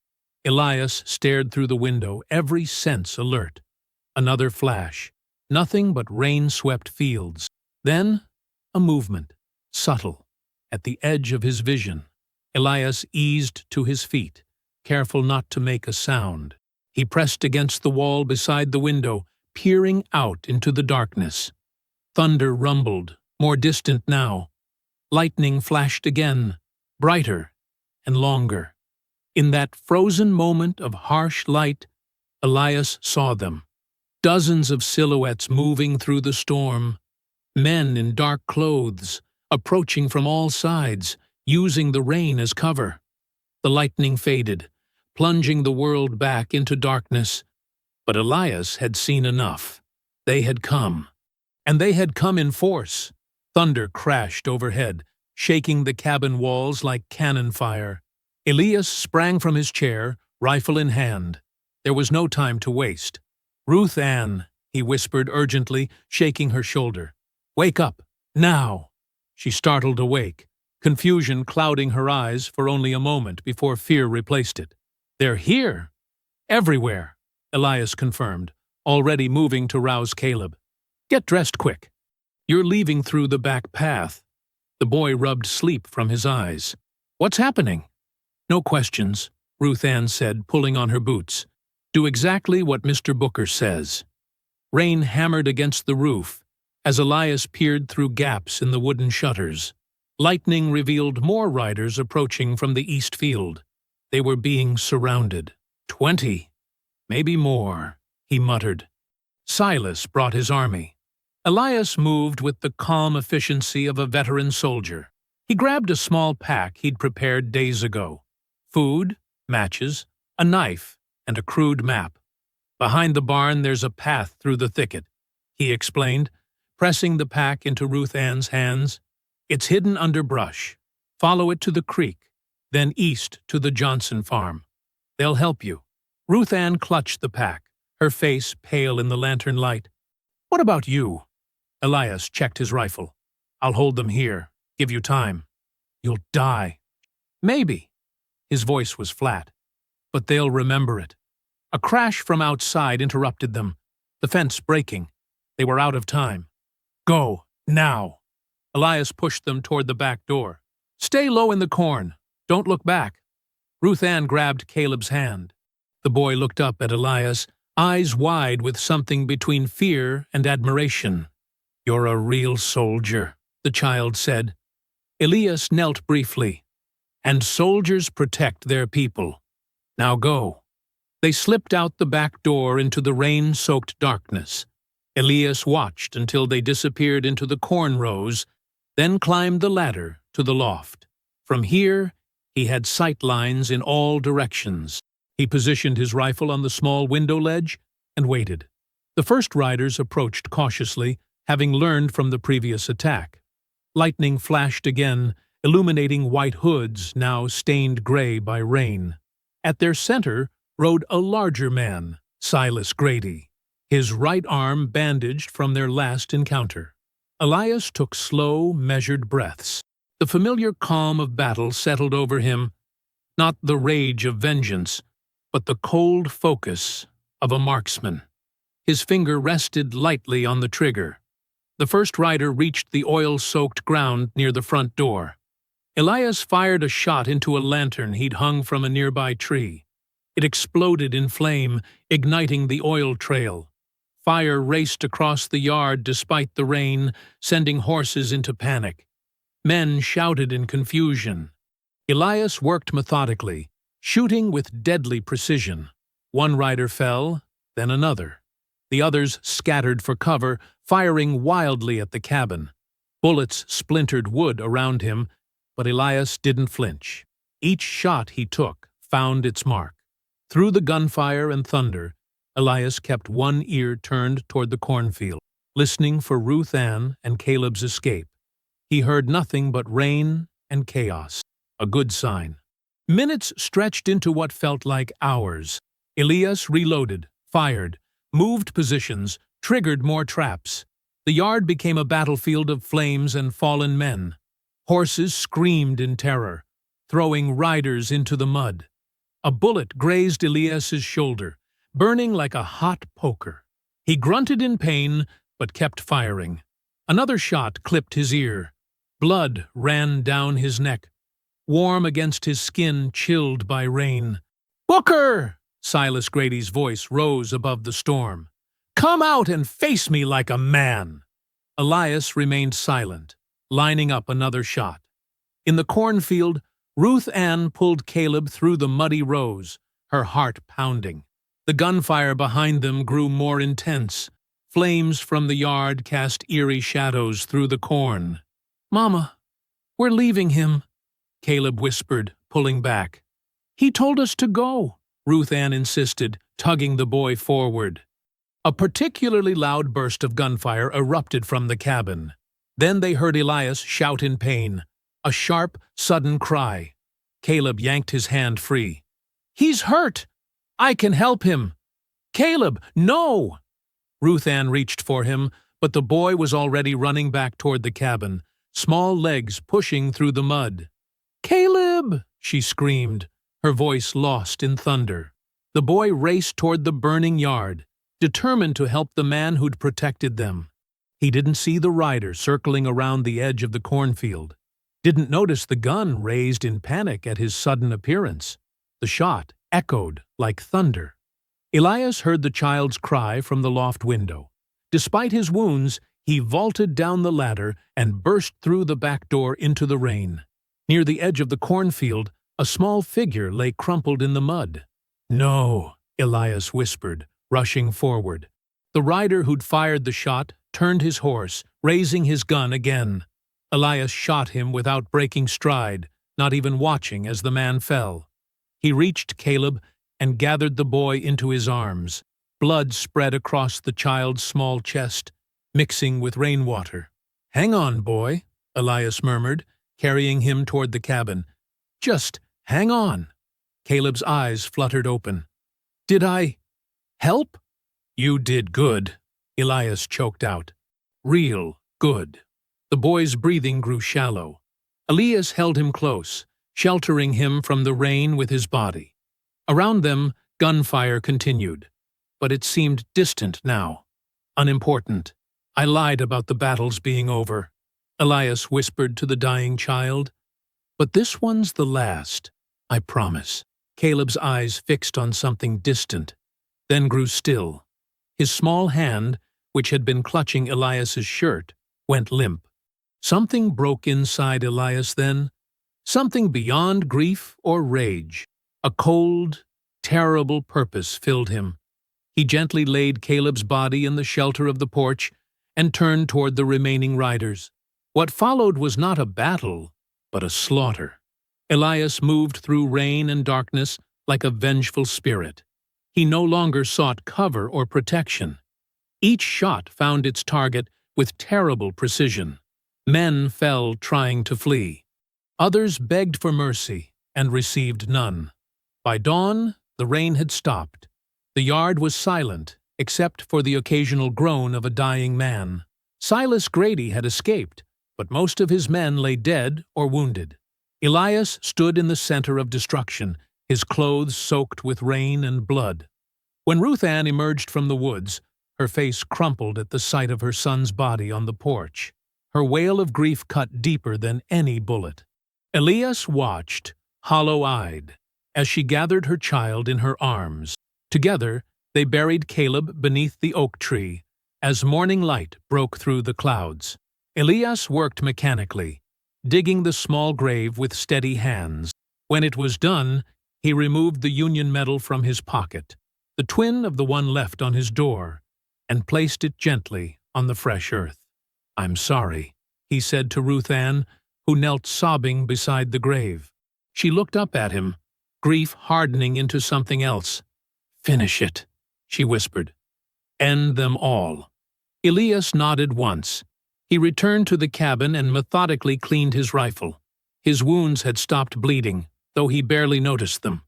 Elias stared through the window, every sense alert. Another flash. Nothing but rain-swept fields. Then, a movement, subtle, at the edge of his vision. Elias eased to his feet, careful not to make a sound. He pressed against the wall beside the window, peering out into the darkness. Thunder rumbled, more distant now. Lightning flashed again, brighter and longer. In that frozen moment of harsh light, Elias saw them. Dozens of silhouettes moving through the storm. Men in dark clothes, approaching from all sides, using the rain as cover. The lightning faded, plunging the world back into darkness. But Elias had seen enough. They had come. And they had come in force. Thunder crashed overhead, shaking the cabin walls like cannon fire. Elias sprang from his chair, rifle in hand. There was no time to waste. "Ruth Ann," he whispered urgently, shaking her shoulder. "Wake up, now!" She startled awake, confusion clouding her eyes for only a moment before fear replaced it. "They're here! Everywhere!" Elias confirmed, already moving to rouse Caleb. "Get dressed quick. You're leaving through the back path." The boy rubbed sleep from his eyes. "What's happening?" "No questions," Ruth Ann said, pulling on her boots. "Do exactly what Mr. Booker says." Rain hammered against the roof as Elias peered through gaps in the wooden shutters. Lightning revealed more riders approaching from the east field. They were being surrounded. 20, maybe more, he muttered. Silas brought his army. Elias moved with the calm efficiency of a veteran soldier. He grabbed a small pack he'd prepared days ago. Food, matches, a knife, and a crude map. "Behind the barn there's a path through the thicket," he explained, pressing the pack into Ruth Ann's hands. "It's hidden under brush. Follow it to the creek, then east to the Johnson farm. They'll help you." Ruth Ann clutched the pack, her face pale in the lantern light. "What about you?" Elias checked his rifle. "I'll hold them here. Give you time." "You'll die." "Maybe." His voice was flat. "But they'll remember it." A crash from outside interrupted them, the fence breaking. They were out of time. "Go, now." Elias pushed them toward the back door. "Stay low in the corn. Don't look back." Ruth Ann grabbed Caleb's hand. The boy looked up at Elias, eyes wide with something between fear and admiration. "You're a real soldier," the child said. Elias knelt briefly. "And soldiers protect their people. Now go." They slipped out the back door into the rain-soaked darkness. Elias watched until they disappeared into the corn rows, then climbed the ladder to the loft. From here, he had sight lines in all directions. He positioned his rifle on the small window ledge and waited. The first riders approached cautiously, having learned from the previous attack. Lightning flashed again, illuminating white hoods now stained gray by rain. At their center rode a larger man, Silas Grady, his right arm bandaged from their last encounter. Elias took slow, measured breaths. The familiar calm of battle settled over him, not the rage of vengeance, but the cold focus of a marksman. His finger rested lightly on the trigger. The first rider reached the oil-soaked ground near the front door. Elias fired a shot into a lantern he'd hung from a nearby tree. It exploded in flame, igniting the oil trail. Fire raced across the yard despite the rain, sending horses into panic. Men shouted in confusion. Elias worked methodically, shooting with deadly precision. One rider fell, then another. The others scattered for cover, firing wildly at the cabin. Bullets splintered wood around him, but Elias didn't flinch. Each shot he took found its mark. Through the gunfire and thunder, Elias kept one ear turned toward the cornfield, listening for Ruth Ann and Caleb's escape. He heard nothing but rain and chaos, a good sign. Minutes stretched into what felt like hours. Elias reloaded, fired, moved positions, triggered more traps. The yard became a battlefield of flames and fallen men. Horses screamed in terror, throwing riders into the mud. A bullet grazed Elias's shoulder, burning like a hot poker. He grunted in pain, but kept firing. Another shot clipped his ear. Blood ran down his neck, warm against his skin chilled by rain. "Booker!" Silas Grady's voice rose above the storm. "Come out and face me like a man!" Elias remained silent, lining up another shot. In the cornfield, Ruth Ann pulled Caleb through the muddy rows, her heart pounding. The gunfire behind them grew more intense. Flames from the yard cast eerie shadows through the corn. "Mama, we're leaving him," Caleb whispered, pulling back. "He told us to go," Ruth Ann insisted, tugging the boy forward. A particularly loud burst of gunfire erupted from the cabin. Then they heard Elias shout in pain, a sharp, sudden cry. Caleb yanked his hand free. "He's hurt! I can help him!" "Caleb, no!" Ruth Ann reached for him, but the boy was already running back toward the cabin, small legs pushing through the mud. "Caleb!" she screamed, her voice lost in thunder. The boy raced toward the burning yard, determined to help the man who'd protected them. He didn't see the rider circling around the edge of the cornfield, didn't notice the gun raised in panic at his sudden appearance. The shot echoed like thunder. Elias heard the child's cry from the loft window. Despite his wounds, he vaulted down the ladder and burst through the back door into the rain. Near the edge of the cornfield, a small figure lay crumpled in the mud. "No," Elias whispered, rushing forward. The rider who'd fired the shot turned his horse, raising his gun again. Elias shot him without breaking stride, not even watching as the man fell. He reached Caleb and gathered the boy into his arms. Blood spread across the child's small chest, mixing with rainwater. "Hang on, boy," Elias murmured, carrying him toward the cabin. "Just hang on." Caleb's eyes fluttered open. "Did I help?" "You did good," Elias choked out. "Real good." The boy's breathing grew shallow. Elias held him close, sheltering him from the rain with his body. Around them, gunfire continued, but it seemed distant now, unimportant. "I lied about the battles being over," Elias whispered to the dying child. "But this one's the last, I promise." Caleb's eyes fixed on something distant, then grew still. His small hand, which had been clutching Elias's shirt, went limp. Something broke inside Elias then, something beyond grief or rage. A cold, terrible purpose filled him. He gently laid Caleb's body in the shelter of the porch and turned toward the remaining riders. What followed was not a battle, but a slaughter. Elias moved through rain and darkness like a vengeful spirit. He no longer sought cover or protection. Each shot found its target with terrible precision. Men fell trying to flee. Others begged for mercy and received none. By dawn, the rain had stopped. The yard was silent, except for the occasional groan of a dying man. Silas Grady had escaped, but most of his men lay dead or wounded. Elias stood in the center of destruction, his clothes soaked with rain and blood. When Ruth Ann emerged from the woods, her face crumpled at the sight of her son's body on the porch. Her wail of grief cut deeper than any bullet. Elias watched, hollow-eyed, as she gathered her child in her arms. Together, they buried Caleb beneath the oak tree, as morning light broke through the clouds. Elias worked mechanically, digging the small grave with steady hands. When it was done, he removed the Union medal from his pocket, the twin of the one left on his door, and placed it gently on the fresh earth. "I'm sorry," he said to Ruth Ann, who knelt sobbing beside the grave. She looked up at him, grief hardening into something else. "Finish it," she whispered. "End them all." Elias nodded once. He returned to the cabin and methodically cleaned his rifle. His wounds had stopped bleeding, though he barely noticed them.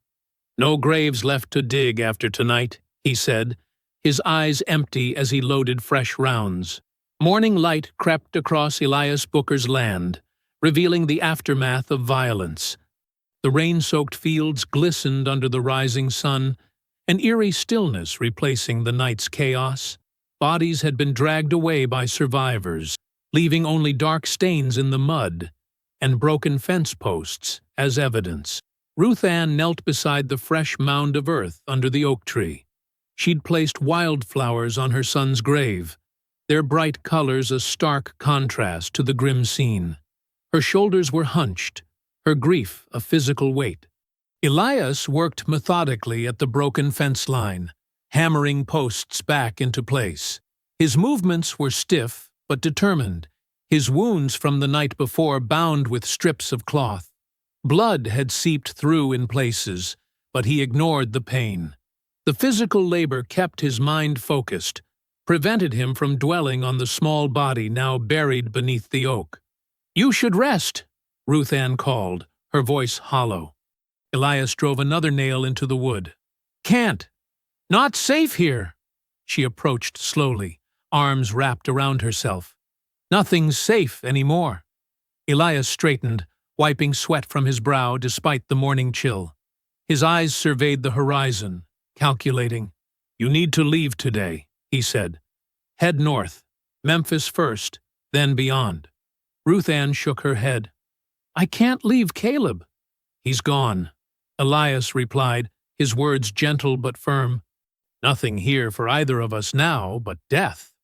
"No graves left to dig after tonight," he said, his eyes empty as he loaded fresh rounds. Morning light crept across Elias Booker's land, revealing the aftermath of violence. The rain-soaked fields glistened under the rising sun, an eerie stillness replacing the night's chaos. Bodies had been dragged away by survivors, leaving only dark stains in the mud and broken fence posts as evidence. Ruth Ann knelt beside the fresh mound of earth under the oak tree. She'd placed wildflowers on her son's grave, their bright colors a stark contrast to the grim scene. Her shoulders were hunched, her grief a physical weight. Elias worked methodically at the broken fence line, hammering posts back into place. His movements were stiff but determined, his wounds from the night before bound with strips of cloth. Blood had seeped through in places, but he ignored the pain. The physical labor kept his mind focused, prevented him from dwelling on the small body now buried beneath the oak. "You should rest," Ruth Ann called, her voice hollow. Elias drove another nail into the wood. "Can't. Not safe here." She approached slowly, arms wrapped around herself. "Nothing's safe anymore." Elias straightened, wiping sweat from his brow despite the morning chill. His eyes surveyed the horizon, calculating. "You need to leave today," he said. "Head north, Memphis first, then beyond." Ruth Ann shook her head. "I can't leave Caleb." "He's gone," Elias replied, his words gentle but firm. "Nothing here for either of us now but death."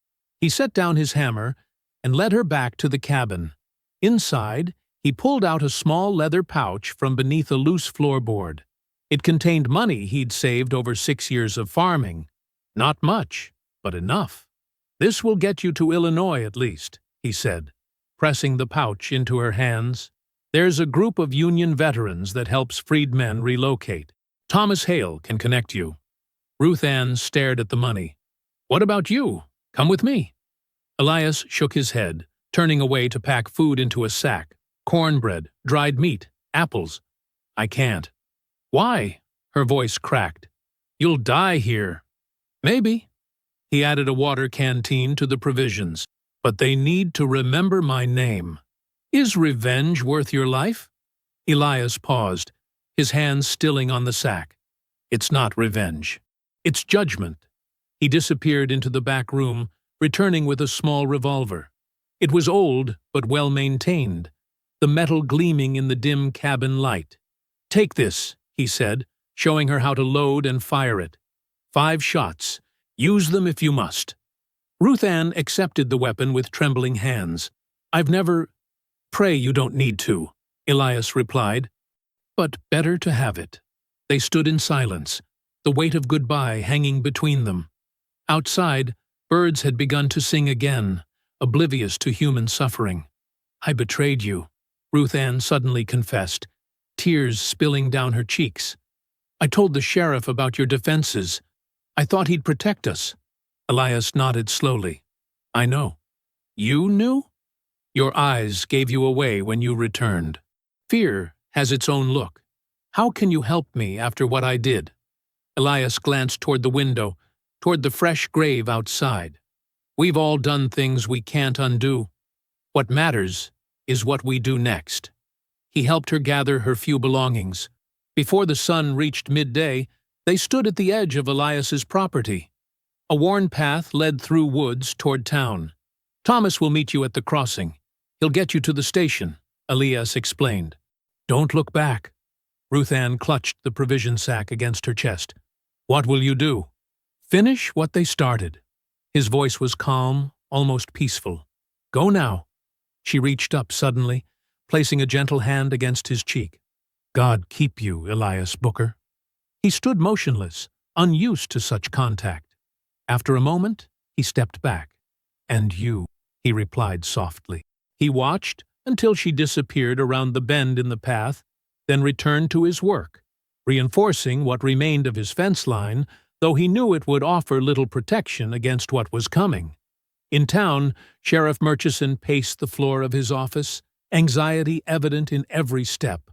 He set down his hammer and led her back to the cabin. Inside, he pulled out a small leather pouch from beneath a loose floorboard. It contained money he'd saved over 6 years of farming. Not much, but enough. "This will get you to Illinois at least," he said, pressing the pouch into her hands. "There's a group of Union veterans that helps freedmen relocate. Thomas Hale can connect you." Ruth Ann stared at the money. "What about you? Come with me." Elias shook his head, turning away to pack food into a sack. "Cornbread, dried meat, apples." "I can't." "Why?" Her voice cracked. "You'll die here." "Maybe." He added a water canteen to the provisions. "But they need to remember my name." "Is revenge worth your life?" Elias paused, his hands stilling on the sack. "It's not revenge. It's judgment." He disappeared into the back room, returning with a small revolver. It was old, but well-maintained, the metal gleaming in the dim cabin light. "Take this," he said, showing her how to load and fire it. 5 shots. Use them if you must. Ruth Ann accepted the weapon with trembling hands. "I've never—" "Pray you don't need to," Elias replied. "But better to have it." They stood in silence, the weight of goodbye hanging between them. Outside, birds had begun to sing again, oblivious to human suffering. "I betrayed you," Ruth Ann suddenly confessed, tears spilling down her cheeks. "I told the sheriff about your defenses. I thought he'd protect us." Elias nodded slowly. I know. You knew? Your eyes gave you away when you returned. Fear has its own look. How can you help me after what I did? Elias glanced toward the window, toward the fresh grave outside. We've all done things we can't undo. What matters is what we do next. He helped her gather her few belongings. Before the sun reached midday, they stood at the edge of Elias's property. A worn path led through woods toward town. Thomas will meet you at the crossing. He'll get you to the station, Elias explained. Don't look back. Ruth Ann clutched the provision sack against her chest. What will you do? Finish what they started. His voice was calm, almost peaceful. Go now. She reached up suddenly, placing a gentle hand against his cheek. God keep you, Elias Booker. He stood motionless, unused to such contact. After a moment, he stepped back. And you, he replied softly. He watched until she disappeared around the bend in the path, then returned to his work, reinforcing what remained of his fence line, though he knew it would offer little protection against what was coming. In town, Sheriff Murchison paced the floor of his office, anxiety evident in every step.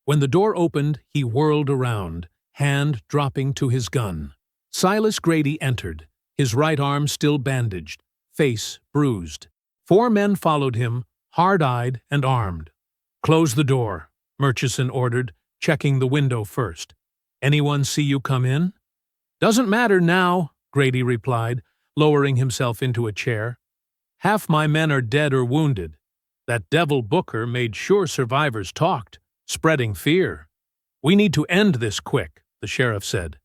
When the door opened, he whirled around, hand dropping to his gun. Silas Grady entered, his right arm still bandaged, face bruised. 4 men followed him, hard-eyed and armed. Close the door, Murchison ordered, checking the window first. Anyone see you come in? Doesn't matter now, Grady replied, lowering himself into a chair. Half my men are dead or wounded. That devil Booker made sure survivors talked, spreading fear. We need to end this quick, the sheriff said,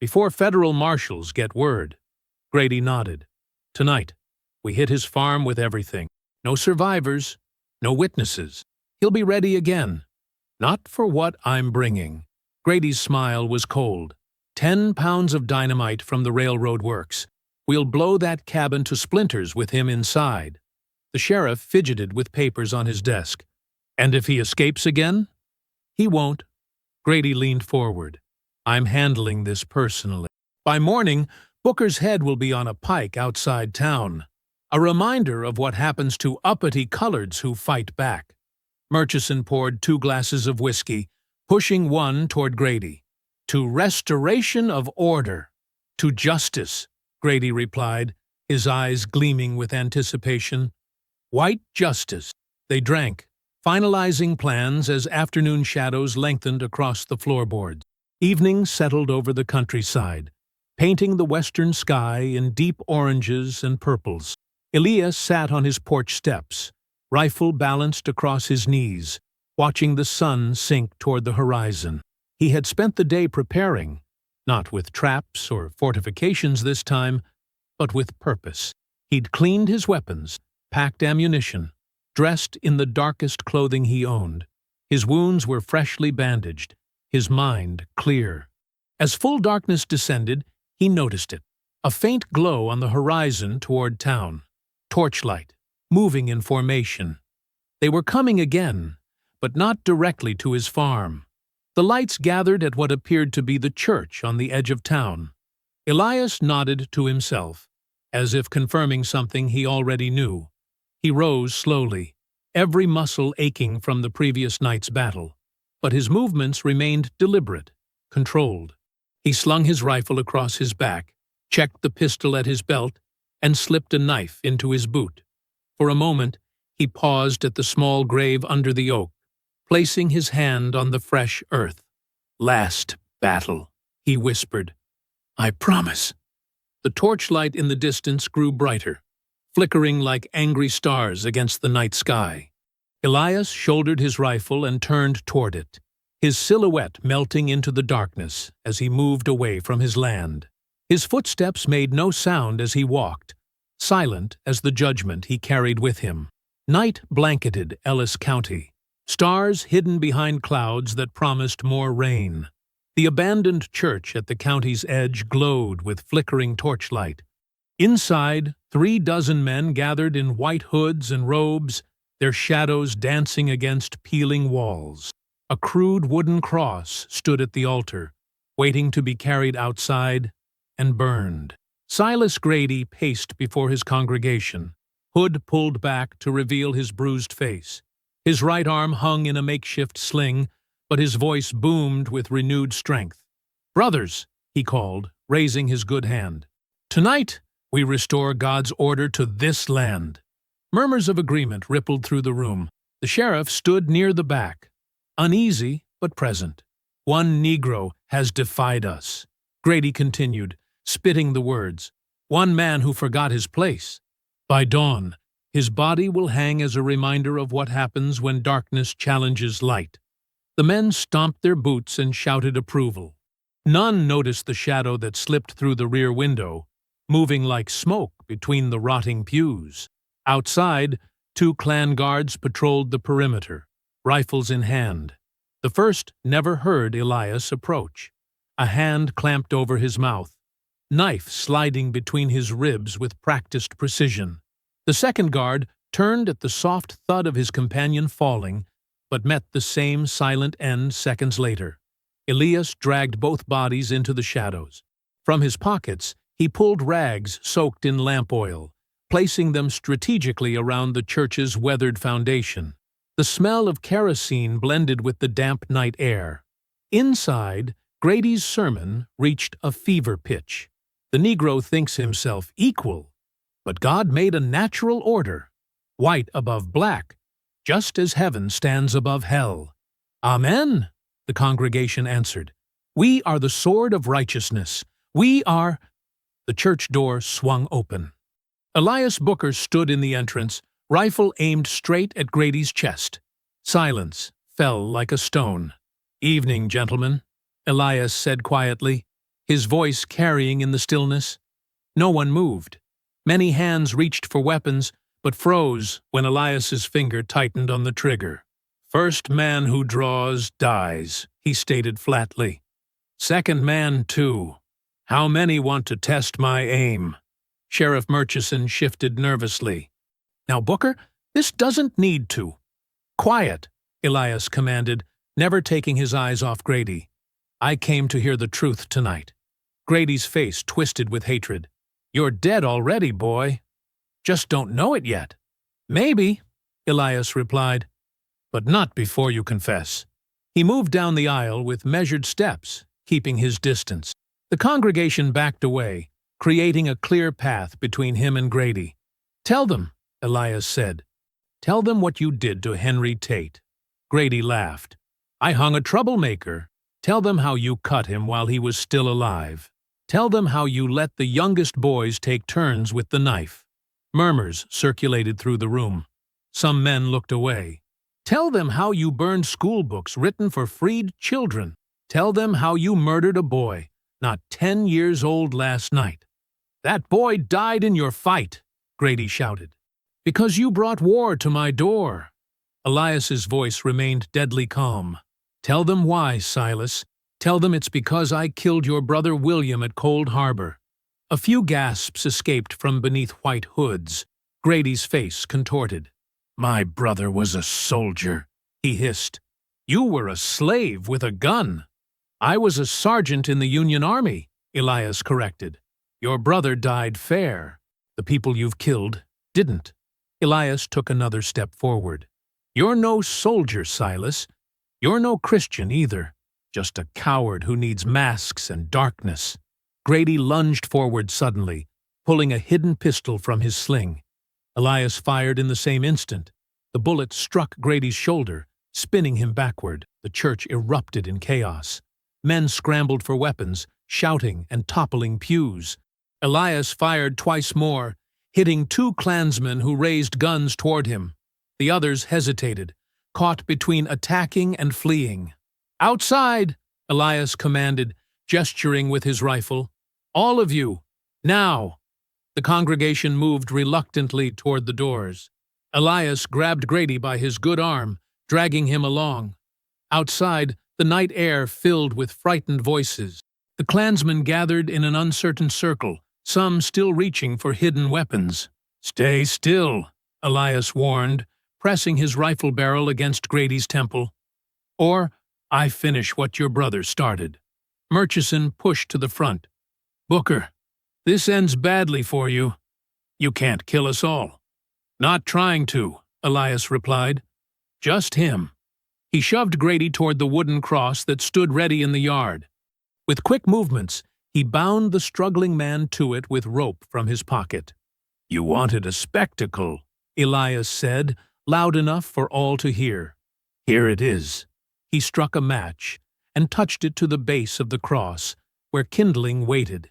before federal marshals get word. Grady nodded. Tonight, we hit his farm with everything. No survivors, no witnesses. He'll be ready again. Not for what I'm bringing. Grady's smile was cold. 10 pounds of dynamite from the railroad works. We'll blow that cabin to splinters with him inside. The sheriff fidgeted with papers on his desk. And if he escapes again? He won't. Grady leaned forward. I'm handling this personally. By morning, Booker's head will be on a pike outside town. A reminder of what happens to uppity coloreds who fight back. Murchison poured 2 glasses of whiskey, pushing one toward Grady. To restoration of order. To justice, Grady replied, his eyes gleaming with anticipation. White justice. They drank, finalizing plans as afternoon shadows lengthened across the floorboards. Evening settled over the countryside, painting the western sky in deep oranges and purples. Elias sat on his porch steps, rifle balanced across his knees, watching the sun sink toward the horizon. He had spent the day preparing, not with traps or fortifications this time, but with purpose. He'd cleaned his weapons, packed ammunition, dressed in the darkest clothing he owned. His wounds were freshly bandaged, his mind clear. As full darkness descended, he noticed it, a faint glow on the horizon toward town. Torchlight, moving in formation. They were coming again, but not directly to his farm. The lights gathered at what appeared to be the church on the edge of town. Elias nodded to himself, as if confirming something he already knew. He rose slowly, every muscle aching from the previous night's battle, but his movements remained deliberate, controlled. He slung his rifle across his back, checked the pistol at his belt, and slipped a knife into his boot. For a moment, he paused at the small grave under the oak, placing his hand on the fresh earth. Last battle, he whispered. I promise. The torchlight in the distance grew brighter, flickering like angry stars against the night sky. Elias shouldered his rifle and turned toward it, his silhouette melting into the darkness as he moved away from his land. His footsteps made no sound as he walked, silent as the judgment he carried with him. Night blanketed Ellis County, stars hidden behind clouds that promised more rain. The abandoned church at the county's edge glowed with flickering torchlight. Inside, 36 men gathered in white hoods and robes, their shadows dancing against peeling walls. A crude wooden cross stood at the altar, waiting to be carried outside and burned. Silas Grady paced before his congregation, hood pulled back to reveal his bruised face. His right arm hung in a makeshift sling, but his voice boomed with renewed strength. "Brothers," he called, raising his good hand, "tonight we restore God's order to this land." Murmurs of agreement rippled through the room. The sheriff stood near the back, uneasy but present. "One Negro has defied us," Grady continued, spitting the words. "One man who forgot his place. By dawn, his body will hang as a reminder of what happens when darkness challenges light." The men stomped their boots and shouted approval. None noticed the shadow that slipped through the rear window, moving like smoke between the rotting pews. Outside, 2 Klan guards patrolled the perimeter, rifles in hand. The first never heard Elias approach, a hand clamped over his mouth, knife sliding between his ribs with practiced precision. The second guard turned at the soft thud of his companion falling, but met the same silent end seconds later. Elias dragged both bodies into the shadows. From his pockets, he pulled rags soaked in lamp oil, placing them strategically around the church's weathered foundation. The smell of kerosene blended with the damp night air. Inside, Grady's sermon reached a fever pitch. The Negro thinks himself equal, but God made a natural order, white above black, just as heaven stands above hell. "Amen," the congregation answered. "We are the sword of righteousness. We are—" The church door swung open. Elias Booker stood in the entrance, rifle aimed straight at Grady's chest. Silence fell like a stone. "Evening, gentlemen," Elias said quietly, his voice carrying in the stillness. No one moved. Many hands reached for weapons, but froze when Elias's finger tightened on the trigger. "First man who draws dies," he stated flatly. "Second man, too. How many want to test my aim?" Sheriff Murchison shifted nervously. "Now, Booker, this doesn't need to." "Quiet," Elias commanded, never taking his eyes off Grady. "I came to hear the truth tonight." Grady's face twisted with hatred. "You're dead already, boy. Just don't know it yet." "Maybe," Elias replied, "but not before you confess." He moved down the aisle with measured steps, keeping his distance. The congregation backed away, creating a clear path between him and Grady. "Tell them," Elias said. "Tell them what you did to Henry Tate." Grady laughed. "I hung a troublemaker. Tell them how you cut him while he was still alive. Tell them how you let the youngest boys take turns with the knife." Murmurs circulated through the room. Some men looked away. "Tell them how you burned school books written for freed children. Tell them how you murdered a boy, not 10 years old last night." "That boy died in your fight," Grady shouted. "Because you brought war to my door." Elias's voice remained deadly calm. "Tell them why, Silas. Tell them it's because I killed your brother William at Cold Harbor." A few gasps escaped from beneath white hoods. Grady's face contorted. "My brother was a soldier," he hissed. "You were a slave with a gun." "I was a sergeant in the Union Army," Elias corrected. "Your brother died fair. The people you've killed didn't." Elias took another step forward. "You're no soldier, Silas. You're no Christian either. Just a coward who needs masks and darkness." Grady lunged forward suddenly, pulling a hidden pistol from his sling. Elias fired in the same instant. The bullet struck Grady's shoulder, spinning him backward. The church erupted in chaos. Men scrambled for weapons, shouting and toppling pews. Elias fired twice more, hitting 2 Klansmen who raised guns toward him. The others hesitated, caught between attacking and fleeing. "Outside!" Elias commanded, gesturing with his rifle. "All of you, now!" The congregation moved reluctantly toward the doors. Elias grabbed Grady by his good arm, dragging him along. Outside, the night air filled with frightened voices. The Klansmen gathered in an uncertain circle, some still reaching for hidden weapons. "Stay still," Elias warned, pressing his rifle barrel against Grady's temple. "Or I finish what your brother started." Murchison pushed to the front. "Booker, This ends badly for you. You can't kill us all. Not trying to, Elias replied. Just him. He shoved Grady toward the wooden cross that stood ready in the yard. With quick movements, he bound the struggling man to it with rope from his pocket. You wanted a spectacle, Elias said, loud enough for all to hear. Here it is. He struck a match and touched it to the base of the cross, where kindling waited.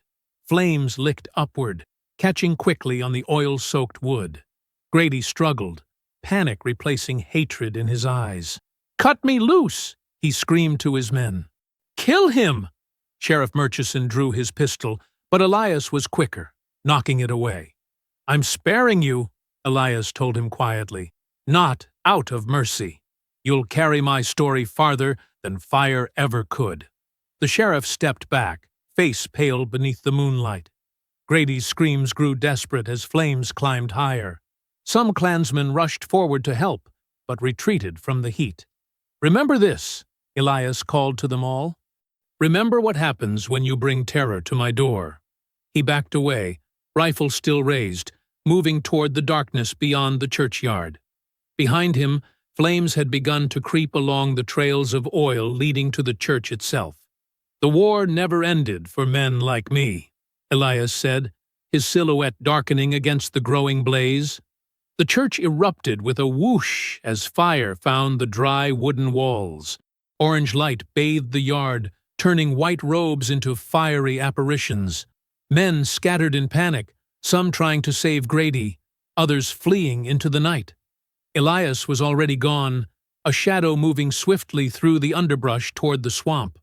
Flames licked upward, catching quickly on the oil-soaked wood. Grady struggled, panic replacing hatred in his eyes. "Cut me loose!" he screamed to his men. "Kill him!" Sheriff Murchison drew his pistol, but Elias was quicker, knocking it away. "I'm sparing you," Elias told him quietly, "not out of mercy. You'll carry my story farther than fire ever could." The sheriff stepped back, face pale beneath the moonlight. Grady's screams grew desperate as flames climbed higher. Some clansmen rushed forward to help, but retreated from the heat. "Remember this," Elias called to them all. "Remember what happens when you bring terror to my door." He backed away, rifle still raised, moving toward the darkness beyond the churchyard. Behind him, flames had begun to creep along the trails of oil leading to the church itself. "The war never ended for men like me," Elias said, his silhouette darkening against the growing blaze. The church erupted with a whoosh as fire found the dry wooden walls. Orange light bathed the yard, turning white robes into fiery apparitions. Men scattered in panic, some trying to save Grady, others fleeing into the night. Elias was already gone, a shadow moving swiftly through the underbrush toward the swamp.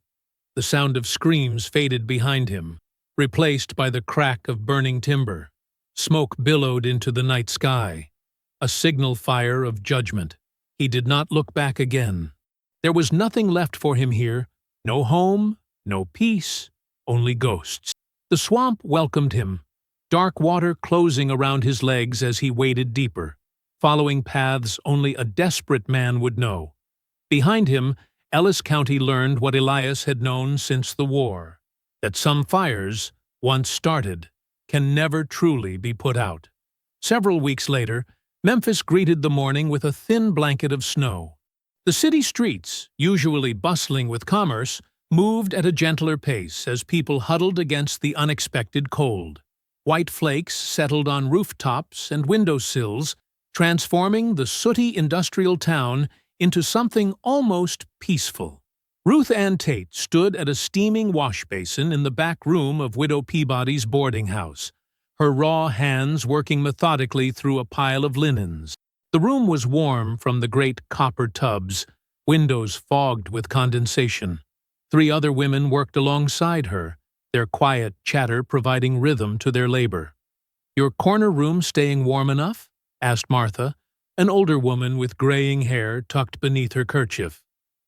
The sound of screams faded behind him, replaced by the crack of burning timber. Smoke billowed into the night sky, a signal fire of judgment. He did not look back again. There was nothing left for him here, no home, no peace, only ghosts. The swamp welcomed him, dark water closing around his legs as he waded deeper, following paths only a desperate man would know. Behind him, Ellis County learned what Elias had known since the war, that some fires, once started, can never truly be put out. Several weeks later, Memphis greeted the morning with a thin blanket of snow. The city streets, usually bustling with commerce, moved at a gentler pace as people huddled against the unexpected cold. White flakes settled on rooftops and windowsills, transforming the sooty industrial town into something almost peaceful. Ruth Ann Tate stood at a steaming wash basin in the back room of Widow Peabody's boarding house, her raw hands working methodically through a pile of linens. The room was warm from the great copper tubs, windows fogged with condensation. 3 other women worked alongside her, their quiet chatter providing rhythm to their labor. "Your corner room staying warm enough?" asked Martha, an older woman with graying hair tucked beneath her kerchief.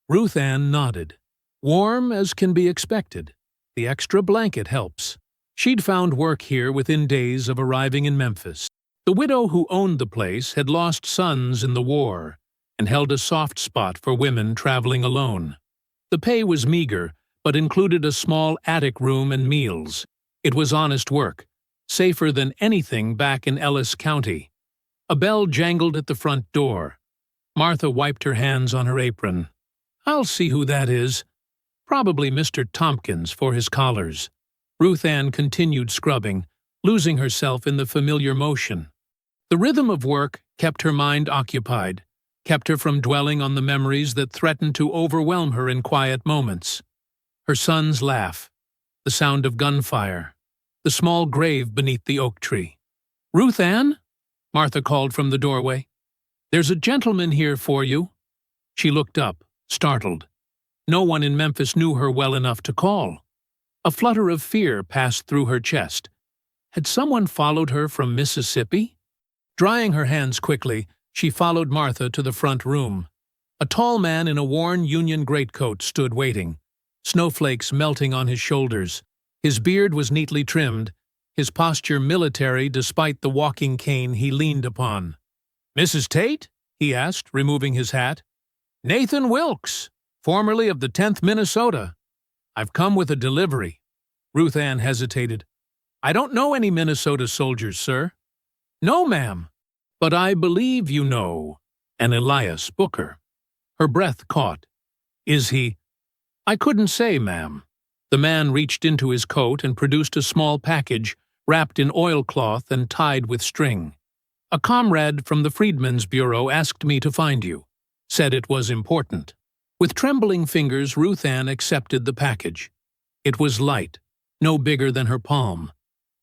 Ruth Ann nodded. "Warm as can be expected. The extra blanket helps." She'd found work here within days of arriving in Memphis. The widow who owned the place had lost sons in the war and held a soft spot for women traveling alone. The pay was meager, but included a small attic room and meals. It was honest work, safer than anything back in Ellis County. A bell jangled at the front door. Martha wiped her hands on her apron. "I'll see who that is. Probably Mr. Tompkins for his collars." Ruth Ann continued scrubbing, losing herself in the familiar motion. The rhythm of work kept her mind occupied, kept her from dwelling on the memories that threatened to overwhelm her in quiet moments. Her son's laugh, the sound of gunfire, the small grave beneath the oak tree. "Ruth Ann?" Martha called from the doorway. "There's a gentleman here for you." She looked up, startled. No one in Memphis knew her well enough to call. A flutter of fear passed through her chest. Had someone followed her from Mississippi? Drying her hands quickly, she followed Martha to the front room. A tall man in a worn Union greatcoat stood waiting, snowflakes melting on his shoulders. His beard was neatly trimmed, his posture military despite the walking cane he leaned upon. "Mrs. Tate?" he asked, removing his hat. "Nathan Wilkes, formerly of the 10th Minnesota. I've come with a delivery." Ruth Ann hesitated. I don't know any Minnesota soldiers, sir. No, ma'am. But I believe you know an Elias Booker. Her breath caught. Is he? I couldn't say, ma'am. The man reached into his coat and produced a small package wrapped in oilcloth and tied with string. A comrade from the Freedmen's Bureau asked me to find you, said it was important. With trembling fingers, Ruth Ann accepted the package. It was light, no bigger than her palm.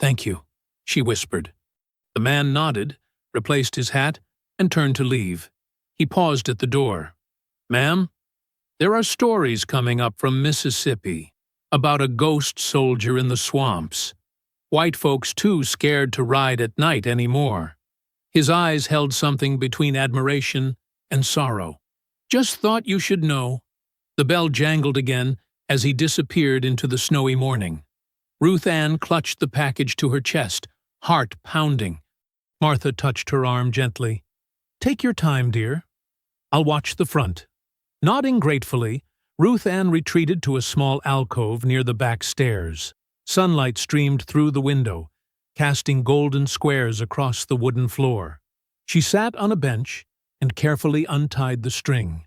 Thank you, she whispered. The man nodded, replaced his hat, and turned to leave. He paused at the door. Ma'am, there are stories coming up from Mississippi about a ghost soldier in the swamps. White folks too scared to ride at night anymore. His eyes held something between admiration and sorrow. Just thought you should know. The bell jangled again as he disappeared into the snowy morning. Ruth Ann clutched the package to her chest, heart pounding. Martha touched her arm gently. Take your time, dear. I'll watch the front. Nodding gratefully, Ruth Ann retreated to a small alcove near the back stairs. Sunlight streamed through the window, casting golden squares across the wooden floor. She sat on a bench and carefully untied the string.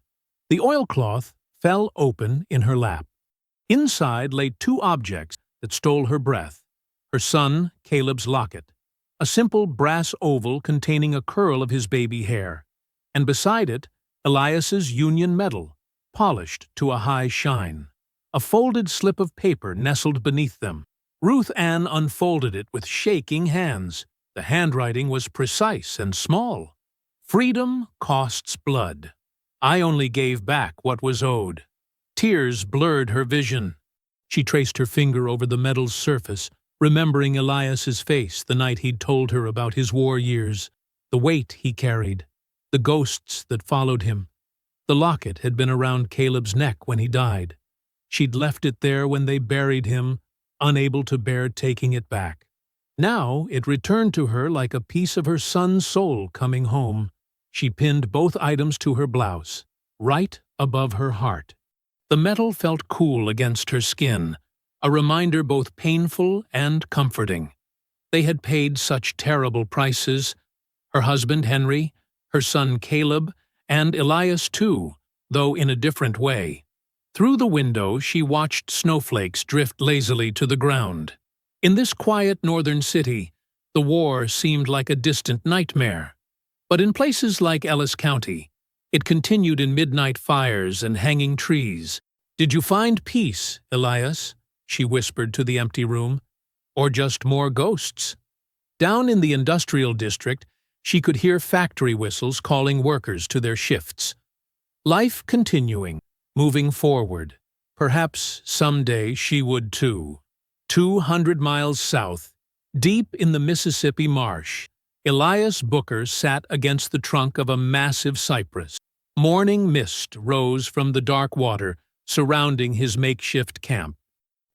The oilcloth fell open in her lap. Inside lay two objects that stole her breath. Her son, Caleb's locket, a simple brass oval containing a curl of his baby hair, and beside it, Elias's Union medal, polished to a high shine. A folded slip of paper nestled beneath them. Ruth Ann unfolded it with shaking hands. The handwriting was precise and small. Freedom costs blood. I only gave back what was owed. Tears blurred her vision. She traced her finger over the medal's surface, remembering Elias's face the night he'd told her about his war years, the weight he carried, the ghosts that followed him. The locket had been around Caleb's neck when he died. She'd left it there when they buried him, unable to bear taking it back. Now it returned to her like a piece of her son's soul coming home. She pinned both items to her blouse, right above her heart. The metal felt cool against her skin, a reminder both painful and comforting. They had paid such terrible prices. Her husband Henry, her son Caleb, and Elias too, though in a different way. Through the window she watched snowflakes drift lazily to the ground. In this quiet northern city, the war seemed like a distant nightmare. But in places like Ellis County, it continued in midnight fires and hanging trees. Did you find peace, Elias? She whispered to the empty room. Or just more ghosts? Down in the industrial district, she could hear factory whistles calling workers to their shifts. Life continuing, moving forward. Perhaps someday she would too. 200 miles south, deep in the Mississippi marsh, Elias Booker sat against the trunk of a massive cypress. Morning mist rose from the dark water surrounding his makeshift camp.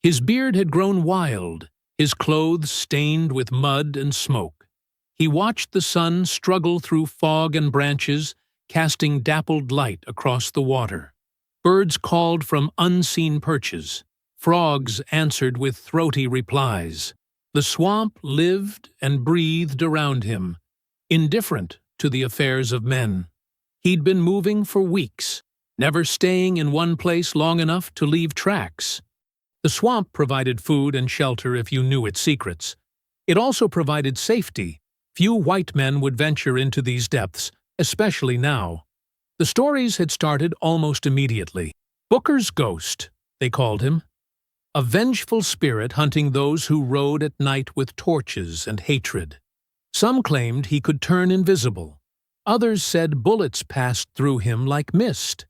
His beard had grown wild, his clothes stained with mud and smoke. He watched the sun struggle through fog and branches, casting dappled light across the water. Birds called from unseen perches. Frogs answered with throaty replies. The swamp lived and breathed around him, indifferent to the affairs of men. He'd been moving for weeks, never staying in one place long enough to leave tracks. The swamp provided food and shelter if you knew its secrets. It also provided safety. Few white men would venture into these depths, especially now. The stories had started almost immediately. Booker's ghost, they called him. A vengeful spirit hunting those who rode at night with torches and hatred. Some claimed he could turn invisible. Others said bullets passed through him like mist.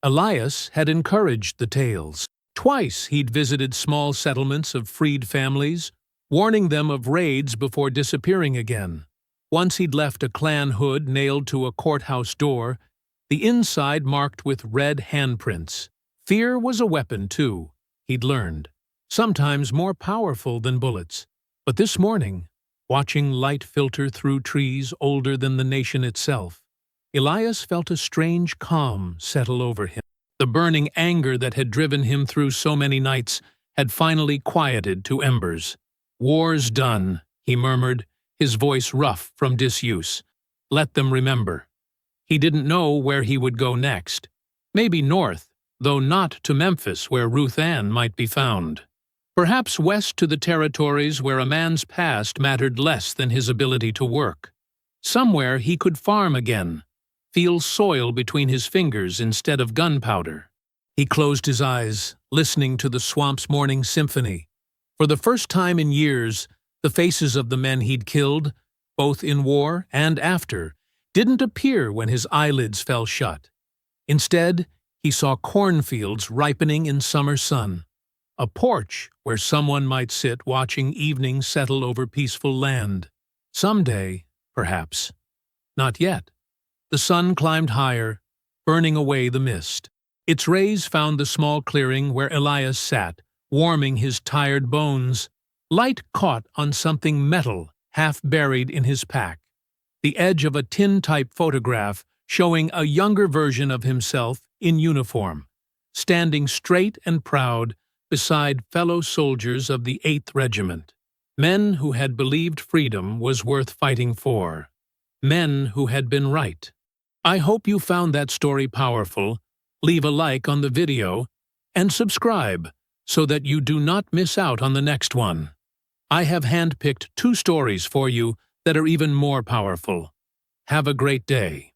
Elias had encouraged the tales. Twice he'd visited small settlements of freed families, warning them of raids before disappearing again. Once he'd left a clan hood nailed to a courthouse door, the inside marked with red handprints. Fear was a weapon, too, he'd learned, sometimes more powerful than bullets. But this morning, watching light filter through trees older than the nation itself, Elias felt a strange calm settle over him. The burning anger that had driven him through so many nights had finally quieted to embers. "War's done," he murmured, his voice rough from disuse. "Let them remember." He didn't know where he would go next. Maybe north, though not to Memphis, where Ruth Ann might be found. Perhaps west to the territories where a man's past mattered less than his ability to work. Somewhere he could farm again, feel soil between his fingers instead of gunpowder. He closed his eyes, listening to the swamp's morning symphony. For the first time in years, the faces of the men he'd killed, both in war and after, didn't appear when his eyelids fell shut. Instead, he saw cornfields ripening in summer sun, a porch where someone might sit watching evening settle over peaceful land. Someday, perhaps. Not yet. The sun climbed higher, burning away the mist. Its rays found the small clearing where Elias sat, warming his tired bones. Light caught on something metal, half buried in his pack. The edge of a tin-type photograph showing a younger version of himself in uniform, standing straight and proud beside fellow soldiers of the 8th Regiment. Men who had believed freedom was worth fighting for. Men who had been right. I hope you found that story powerful. Leave a like on the video and subscribe so that you do not miss out on the next one. I have handpicked 2 stories for you that are even more powerful. Have a great day.